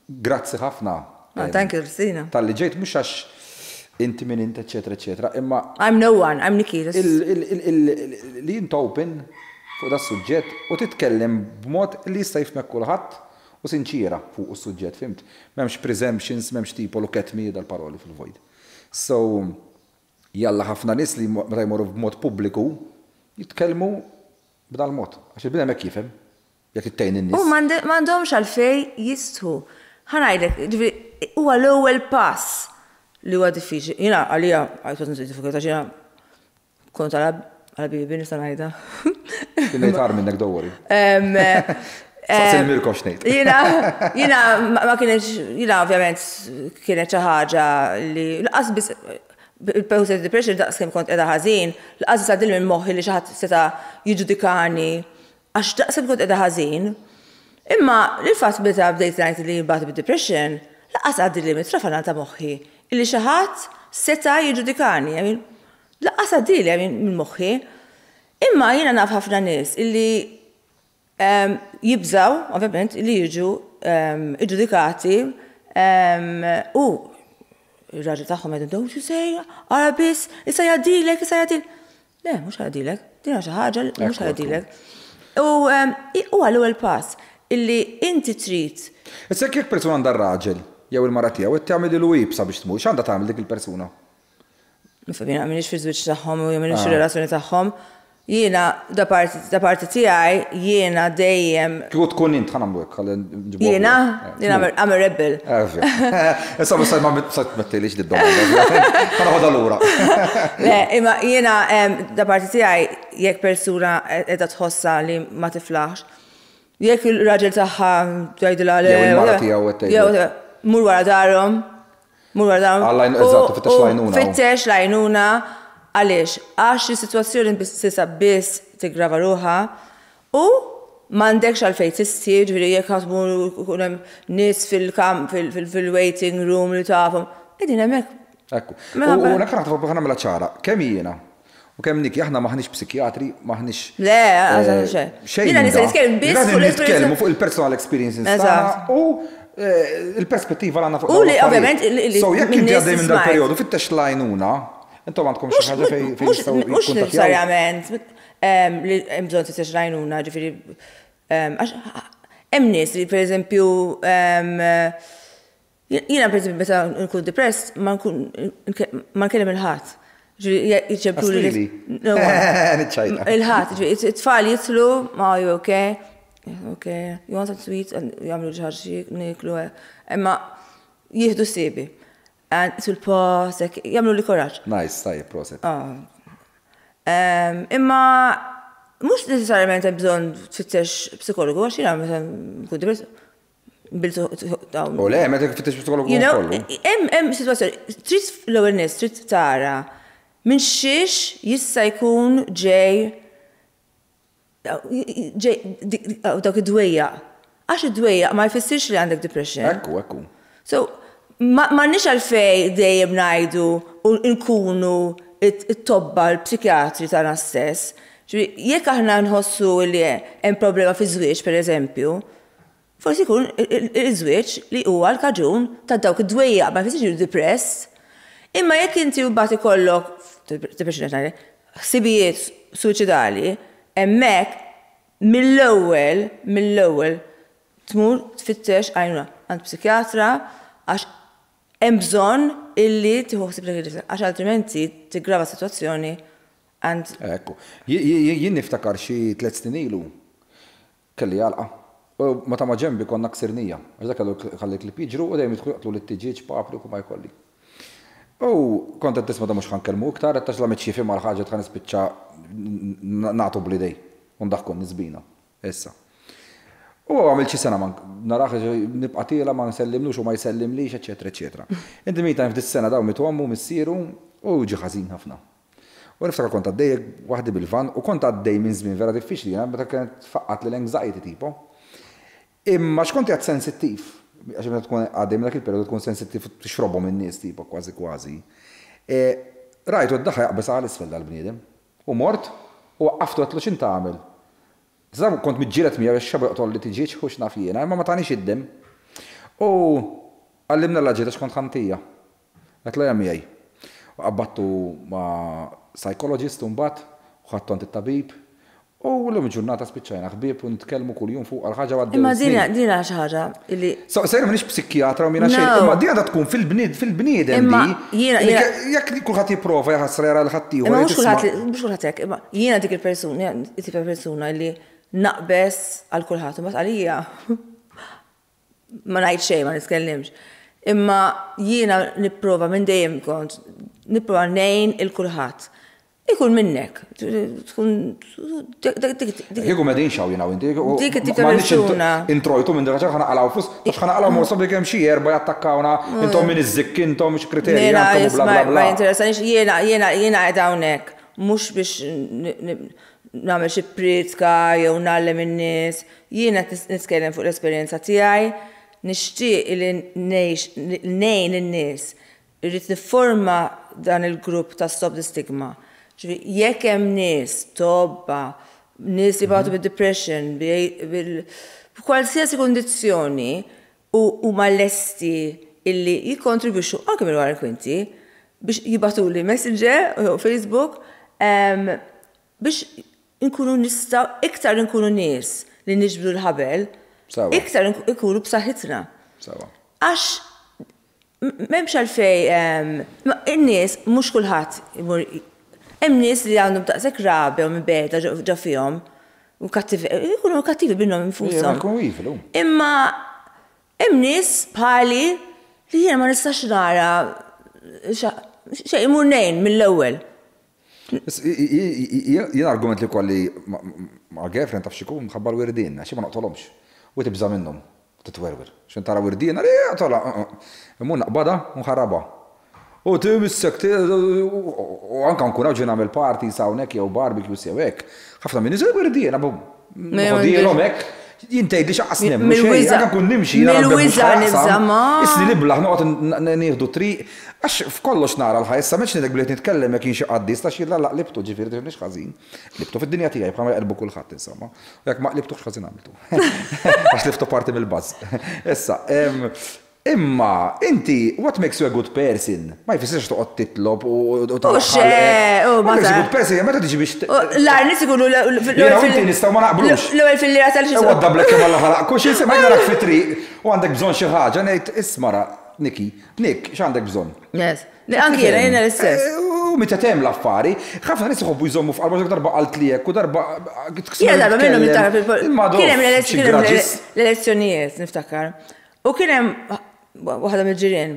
grazzi ħafna. Thank you, Christina. Tal-li ġejt mhux għax inti minn inti, eċetera, imma I'm no one, I'm Nikki. Li jint open fuq da suġġett u titkellem b'mod li jista' jifhmek kulħadd u sinċira fuq is-suġġett, fimt? M'hemmx presumptions, m'hemmx tipo luketmi dal-paroli fil-vojt. So, jalla ħafna nies li meta jmorru b'mod pubbliku jitkellmu b'dal mod, għax il-bniem hekk jifhem jekk ittejn in-nies. U m'għandhomx għalfejn jistħu. Ħanajdlek, huwa l-ewwel pass li huwa diffiċli. Jiena għalija għajtu diffikultà jiena kont għal-bibi nista' ngħidha. Kien ngħid minnek dowri. Saqsil Mirko x'ngħid. Jiena ma kienx, jiena ovvjament kienet xi ħaġa li laqas biss il-post depression daqs kemm kont qiegħda ħażin, laqas għadil minn moħħi li xi ħadd seta' jiġġudikani għax daqs kemm kont qiegħda ħażin. Imma l-fatt meta bdejt ngħid li mbagħad bid-depression, laqas għaddi li mitrafana ta' moħħi illi xi ħadd seta' jiġġudikani, laqas għaddi li minn moħħi. Imma jiena naf ħafna nies illi jibżaw, ovvjament, li jiġu iġġudikati u ir-raġel tagħhom qegħdin don't you say, ara biss, issa jgħaddilek. Le, mhux ħaddilek, din xi ħaġa mhux ħaddilek. U huwa l-ewwel pass illi inti trid. Issa jekk persuna għandha raġel jew il-mara tiegħu qed tagħmel il-wib sabiex tmur, x'għandha tagħmel dik il-persuna? Nifhem minix fi-żwieġ tagħhom u minix fir-relazzjoni tagħhom. Jiena da parti tiegħi jiena dejjem. Kieku tkun int ħanamlu hekk ħalli nġibu. Jiena I'm a rebel. Issa ma tmettilix domanda. Ħanaħodha lura. Le, imma jiena da parti tiegħi jekk persuna qiegħda tħossha li ma tiflaħx, jekk il-raġel tagħha tgħidilha le. Jew il-mara tiegħu qed tgħidilha. Mur wara darhom. Fittex l-għajnuna. Fittex l-għajnuna. Għaliex, għax il-situazzjoni sisa biss tigrava ruħha u m'għandekx għalfejn tisti, ġifieri jekk ħasbu jkun hemm nies fil-waiting room li tafhom. Qegħdin hemmhekk. Ekku. U nekk naħtfu nagħmilha ċara, kemm jiena u kemm Niki aħna maħniex psikjatri, maħniex. Le, għażan xejn. Jiena nista' nitkellem biss fuq nitkellmu fuq il-personal experiences tagħna u il-perspettiva l-għandna fuq. U li ovvjament. So jekk inti għaddej minn dal-perjodu fittex l-għajnuna. Intom għandkom xi ħaġa fejn mhux necessarjament li hemm bżonn titgħix għajnuna, ġifieri hemm nies li pereżempju jiena pereżempju meta nkun depressed ma nkellem il-ħadd. Ġifieri jiġġebdu li il-ħadd, ġifieri it-tfal jitlu ma you okay, you want some sweets jagħmlu xi ħaġa niklu imma jieħdu siebi. Sul-post, jamlu li koraġġ. Nice, tajjeb, proset. Imma mhux necessarjament hemm bżonn tfittex psikologu għax jiena meta nkun depress biltu dawn. U le, meta tfittex psikologu kollu. Hemm sitwazzjoni, trid l-ewwel nies trid tara minn xiex jista' jkun ġej dawk id-dwejjaq. Għax id-dwejjaq ma jfissirx li għandek depression. Ekku. So, ma nix għalfej dejjem ngħidu u nkunu it-tobba l-psikjatri tagħna stess. Jekk aħna nħossu li hemm problema fi żwieġ pereżempju, forsi jkun il-żwieġ li huwa l-kaġun ta' dawk id-dwejjaq ma jfissirx jiġu depress. Imma jekk inti mbagħad ikollok ħsibijiet suiċidali, hemmhekk mill-ewwel tmur tfittex għajnuna għand psikjatra għax hemm bżonn illi tieħu ħsieb għax altrimenti tiggrava s-sitwazzjoni għand. Ekku. Jien niftakar xi 3 snin ilu kelli għalqa. Meta ma ġenbi konna ksirnija, għax dak ħallek li jiġru u dejjem jidħlu jaqtlu lit-tiġiġ papriku ma jkolli. U kont qed tisma' mhux ħankellmu iktar qed tax la miċċiefi mal-ħaġa tħan nispiċċa nagħtu blidej u ndaħkun nisbina. Issa. U għamil xi sena naraħ nibqa' tiela ma nsellimlux u ma jsellimlix, eċetera, eċetera. Inti mita f'dis sena daw mitu għammu missieru u ġi ħażin ħafna. U niftakar kont għaddej waħdi bil-van u kont għaddej minn żmien vera diffiċli meta kienet faqqat l-anxiety tipo. Imma x'kont qed sensittiv, għax meta tkun għaddej minn dak il-perjodu tkun sensittiv tixrobhom min-nies tipo kważi. Rajtu d-daħħa jaqbes għal isfel dal-bniedem u mort u waqqaftu għatlu x'inta għamel. Zaw kont midġilet mija biex xabu jaqtolli tiġiġ xux naf jiena, imma ma tanix id-dem. U għallimna l-ġiet għax kont ħantija. Għatla jgħamijaj. U għabbattu ma' psychologist un-bat, u ħattu għant il-tabib. U l-lum ġurnata spiċċajna ħbib u nitkellmu kull jum fuq għal-ħagġa għaddew. Imma dina xaħġa illi. Sejra minix psikjatra u minna xejn, imma dina da tkun fil-bniedem di. Jekk kulħadd jipprova jaħassra jara l-ħaddieħor. Imma mhux kulħadd hekk, imma jiena dik il-persuna li naqbes għal kulħadd u għalija ma ngħid xejn ma nitkellimx. Imma jiena nipprova minn dejjem kont nipprova ngħin il-kulħadd. Ikun minnek. Jekku medin xaw jina u inti. Dik it-tip ta' persuna. Introjtu minn dik ħana għalaw flus, għax ħana għalaw morsob li kemm xi erba' jattakkawna, intom min iż-żikk, intom mhux kriterji għandkom bla bla bla. Ma jinteressanix jiena qed hawnhekk mhux biex nagħmel xi pritka jew nagħlem in-nies. Jiena nitkellem fuq l-esperjenza tiegħi, nixtieq li ngħin in-nies. Irrid nifforma dan il-grupp ta' Stop the Stigma. Jekk hemm nies tobba, nies li bgħatu bid-depression, b'kwalsiasi kondizzjoni u mal-lesti illi jikkontribwixxu anke minn wara kwinti biex jibatuli Messenger u Facebook biex inkunu nistgħu iktar inkunu nies li niġbdu l-ħabel, iktar ikunu b'saħħitna. Għax m'hemmx għalfej in-nies mhux kulħadd imur hemm nies li għandhom daqshekk rabja u mibeda ġo fihom u jkunu kattivi binnhom infushom. Imma hemm nies bħali li jiena ma nistax nara xejn imur ngħin mill-ewwel. Jien argument li kolli ma' girlfriend taf xikun mħabbar wirdien, għaxi ma naqtolhomx. U tibża minnhom, titwerwer. X'in tara wirdien, tola, immun naqbada u nħarraba. U timissek, u anka nkun ġin nagħmel party sawnek jew barbecue sew hekk. Ħafna minn iżel wirdien, nħodilhom hekk. Jintejdi xaqas nemmu xej, għan kun nimxi, Mil-wizza nibza ma. Isni niblaħ, noqgħod nieħdu triq, għax f'kollox nara l-ħajja, meċ nidek bliet nitkellem jekk jinxi qaddis, ta' xilla laq libtu ġifieri tifniex ħażin. Libtu fid-dinja tiegħi bħalma jqelbu kulħadd insomma. U jekk ma qlibtux ħażin għamiltu. Għax liftu parti mill-baż. Issa, imma inti what makes you a good person? Ma jfissirx toqgħod titlob u taħħal. Ma makes you a good person, meta tiġi biex. L-arnis ikunu nistgħu ma naqblux. L-ewwel fil-lira tal-xi. Wadda blek kemm alla ħalaq, kux ma jnarak fi triq u għandek bżonn xi ħaġa ngħid ismara, Niki, x'għandek bżonn? Yes. Anki jiena l-istess. U meta temm l-affari, ħafna nies iħobbu jżommu f'qalbhom darba qalt li hekk u darba Jiena darba minnhom jittara fil-politika. Kien hemm l-elezzjonijiet niftakar. U kien hemm waħda mill-ġirien.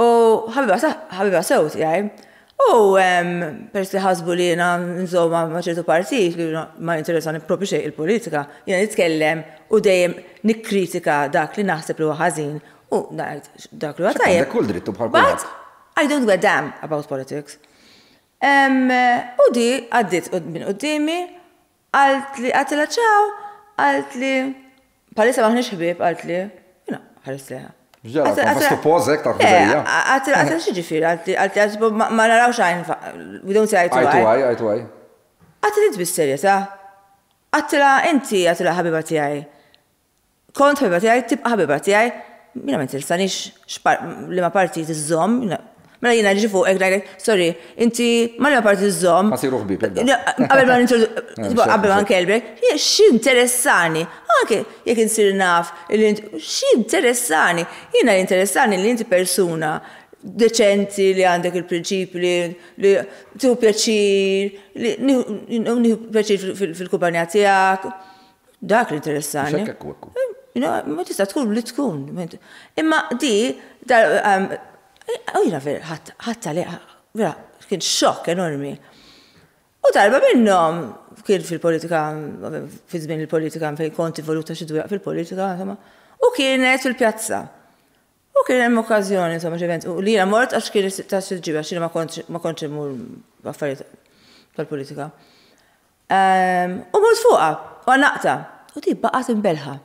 U ħabiba sewt jgħid. U peress li ħasbu li jiena nżomma ma' ċertu partit li ma jinteressani propri xejn il-politika, jiena nitkellem u dejjem nikkritika dak li naħseb li huwa ħażin u dak li huwa tajjeb. Kull drittu bħal But I don't give a damn about politics. U di għaddit minn qudiemi, għalt li għatila ċaw, għalt li palissa maħniex ħbib, għalt li ħares liha. Ġara, fastu pozek ta' ħużerija. Għatila xieġifir, għalt li ma narawx għajn, we don't say eye to eye. Eye to eye. Għatila inti bis-serjetà. Għatila inti għatila ħabiba tiegħi. Kont ħabiba tiegħi, tibqa' ħabiba tiegħi, mina ma interessanix li ma parti tiżżomm, mela jiena ġi fuq hekk sorry, inti ma li ma parti tiżżomm. Ma siru ħbib. Qabel ma nkelbek, xi interessani, anke jekk insir naf, xi interessani, jiena interessani li inti persuna deċenti li għandek il-prinċipi li tieħu pjaċir, li nieħu pjaċir fil-kumpanija tiegħek, dak li interessani. Ma tista' tkun li tkun. Imma di, jina ħatta li, vera, kien xokk enormi. U darba minnhom kien fil-politika, fi żmien il-politika fejn kont involuta xi dwieq fil-politika, u kienet fil-pjazza. U kien hemm okkażjoni, insomma, x'event. U li jiena mort għax kien ta' ġiba, x'jiena ma kontx imur affarijiet tal-politika. U mort fuqha, u għannaqta. U di baqgħet imbelħa.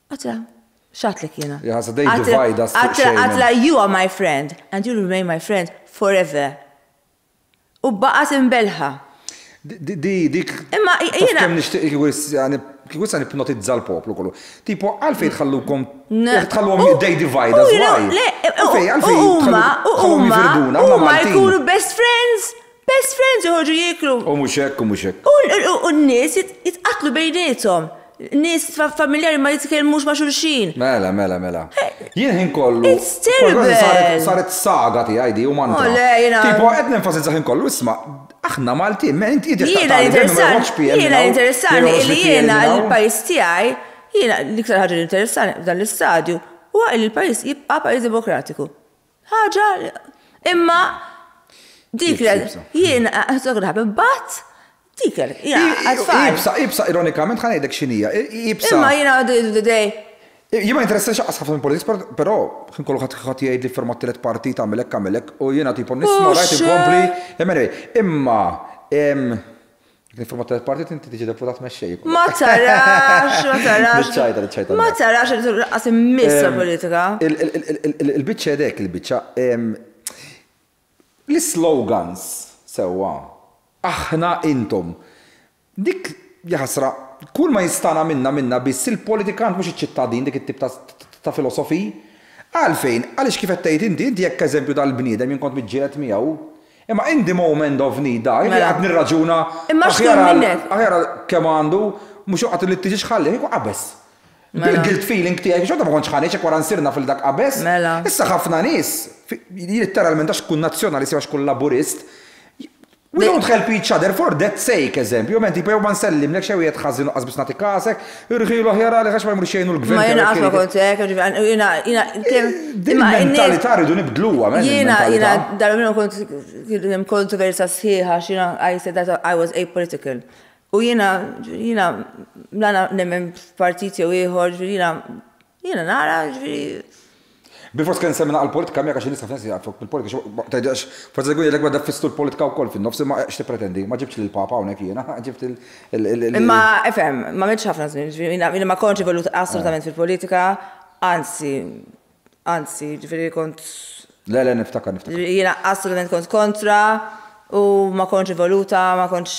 Għatla, xatlek jena. Għatla, you are my friend, and you remain my friend forever. U baqat imbelħa. Dik. Imma jena. Kem nishtiq kikwis għan ipnotizza l-poplu kollu. Tipo, għalfej tħallukom, tħallukom they divide as why. Huma jkunu best friends. Best friends joħorġu jiklu. U muxek. U n-nis jitqatlu bejnietom. Nis familjari ma jitkellmux ma' xulxin. Mela. Jien ħin kollu. It's terrible. Saret saga tiegħi di u mantra. Tipo qed nenfasizza ħin kollu isma' aħna Maltin, ma inti jiena interessani li jiena l-pajjiż tiegħi, jiena l-iktar ħaġa interessani f'dan l-istadju huwa li l-pajjiż jibqa' pajjiż demokratiku. Ħaġa imma dik jiena ħaġa bat dik Ibsa, ironikament, ħanajdek xinija. Imma jina d-dej. Jima interessax ħafna politics, pero xin kollu ħat jgħid li firmat tielet partit għamilek, u jina tipo nisma rajt inkompli. Imma, firmat tielet partit inti tiġi deputat meċċej. Ma tarax. Ċajta. Ma tarax, għas immissa politika. Il-bicċa dek, il-bicċa. L-slogans sewa. Aħna intom. Dik jaħasra, kull ma jistana minna biss il-politikant mhux iċ-ċittadin dik it-tip ta' filosofi. Għalfejn, għaliex kif qed tgħid inti jekk eżempju tal-bniedem jien kont miġġieled miegħu. Imma in the moment of need qed nirraġuna. Imma x'kien minnek? Aħjar kemm għandu mhux qed li tiġix ħalli, jkun qabes. bil-guilt feeling tiegħek xorta ma kontx ħaniex wara nsirna fil-dak qabes. Mela. Issa ħafna nies literalment għax tkun nazzjonalist jew għax tkun laburist. We don't help each other for that sake, eżempju. Menti, jew ma nsellim lek xejn wieħed ħażin qas biex nagħti kasek, irħilu ħjara li għax ma jmur xejn l-gvern. Ma jiena qatt ma kont hekk, il-mentalità rridu nibdluha. Jiena dal-minnu kont kontroversa sħiħa x'jiena I said that I was apolitical. U jiena mlana nemmen partit jew ieħor, jiena nara Bifos kien semina għal-politika mjak għaxin nisa f'nesi għafok bil-politika, tajġax, forse għu jgħek għadda fistu l-politika u kol fin-nofs, ma xti pretendi, ma ġibċ l-papa unek jena, ġibt Ma FM, ma meċ ħafna zmin, jina ma konċi volut assolutament fil-politika, anzi, ġifiri kont. Le, niftakar. Jina assolutament kont kontra, u ma konċi voluta, ma konċ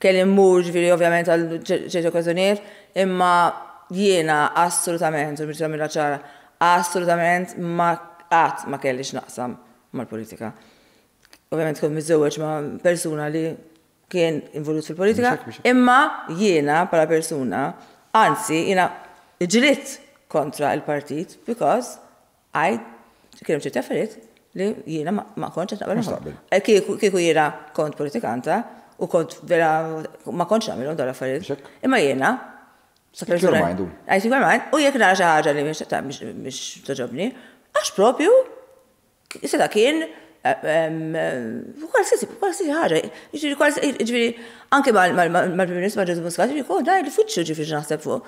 kelli mmur, ġifiri ovvjament għal ċerti okkazjoniet, imma jiena assolutament, u mirċa mirra ċara, assolutament ma kellix naqsam mal-politika. Ovvjament kont miżewweġ ma' persuna li kien involut fil-politika, imma jiena bħala persuna, anzi jiena ġliet kontra il-partit because kienu ċerti affarijiet li jiena ma kontx naqbel. Kieku jiena kont politikanta u kont vera ma kontx nagħmilhom dawn l-affarijiet. Imma jiena Għajti għarmajn, u jek nara xaħġa li miex toġobni, għax propju, jiseta kien, kwalsiasi ħaġa, ġviri, anke mal-Prim Ministru Maġġor Muscat, ġviri, daj li fuċċu ġviri ġnaħseb fuq.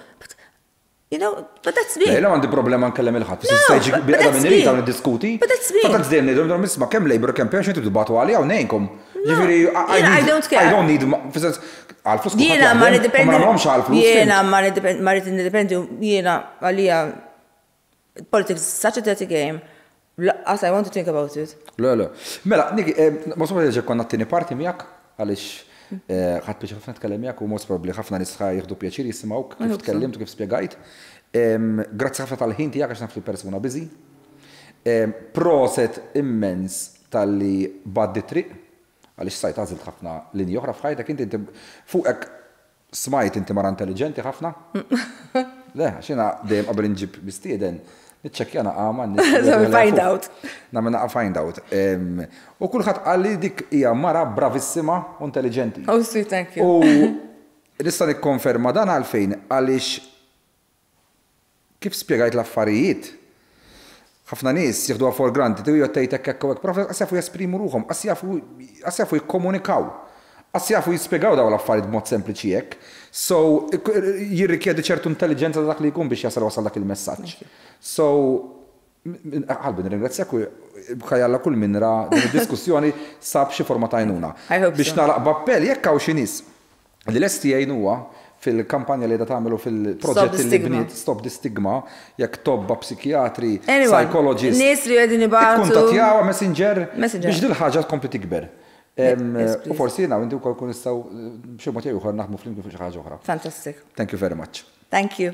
But that's me. Lejla għandi problema nkellem il-ħat, s-sajġi bieqda minn rita u diskuti. But that's me. Fatat zdejn nidhom nisma' kemm Labour kemm Pension tibatu għalija u nejnkom. Ġifiri, I don't care. I don't need, għal-flus Jiena ma nidependi. Jiena ma nidependi, jiena għalija politics is such a dirty game. As I want to think about it. Le. Mela, Niki, ma summa ġek konna t-tini parti miegħek għaliex ħadd biex ħafna tkellem miegħek u most probably ħafna nies jieħdu pjaċir jisimgħuk kif tkellimt u kif spjegajt. Grazzi ħafna tal-ħin tiegħek għax naf li persuna busy. Proset immens tal-li baddi triq għaliex sajt għażilt ħafna linji oħra f'ħajtek inti fuqek smajt inti mara intelligenti ħafna. Le, xina dejjem qabel inġib mistieden niċċekkja naqama. Find out. Namena find out. U kulħadd qal li dik hija mara bravissima u intelligenti. Oh, sweet, thank you. U nista' nikkonferma dan għalfejn għaliex kif spjegajt l-affarijiet ħafna nies jieħduha for granted u jgħid hekk u hekk, però qas jafu jesprimu ruhom, qas jafu jikkomunikaw, qas jafu jispjegaw dawn l-affarijiet b'mod sempliċi hekk. So jirrikjedi ċertu intelligenza dak li jkun biex jasal wasal dak il-messaġġ. So ħalbi nirringrazzjak u ħajalla kull minra din id-diskussjoni sab xi forma ta' għajnuna. Biex nagħlaq b'appell jekk hawn xi nies li lesti jgħinuha fil-kampanja li da tagħmelu fil-proġett li bniet Stop the Stigma, jekk tobba psikjatri, psychologists. Nies li qegħdin ibagħtu. Kuntattjaw Messenger biex dil ħaġa tkompli tikber. U forsi jiena inti wkoll kun nistgħu b'xi mod jew ieħor naħdmu flimkien fuq xi ħaġa oħra. Fantastic. Thank you very much. Thank you.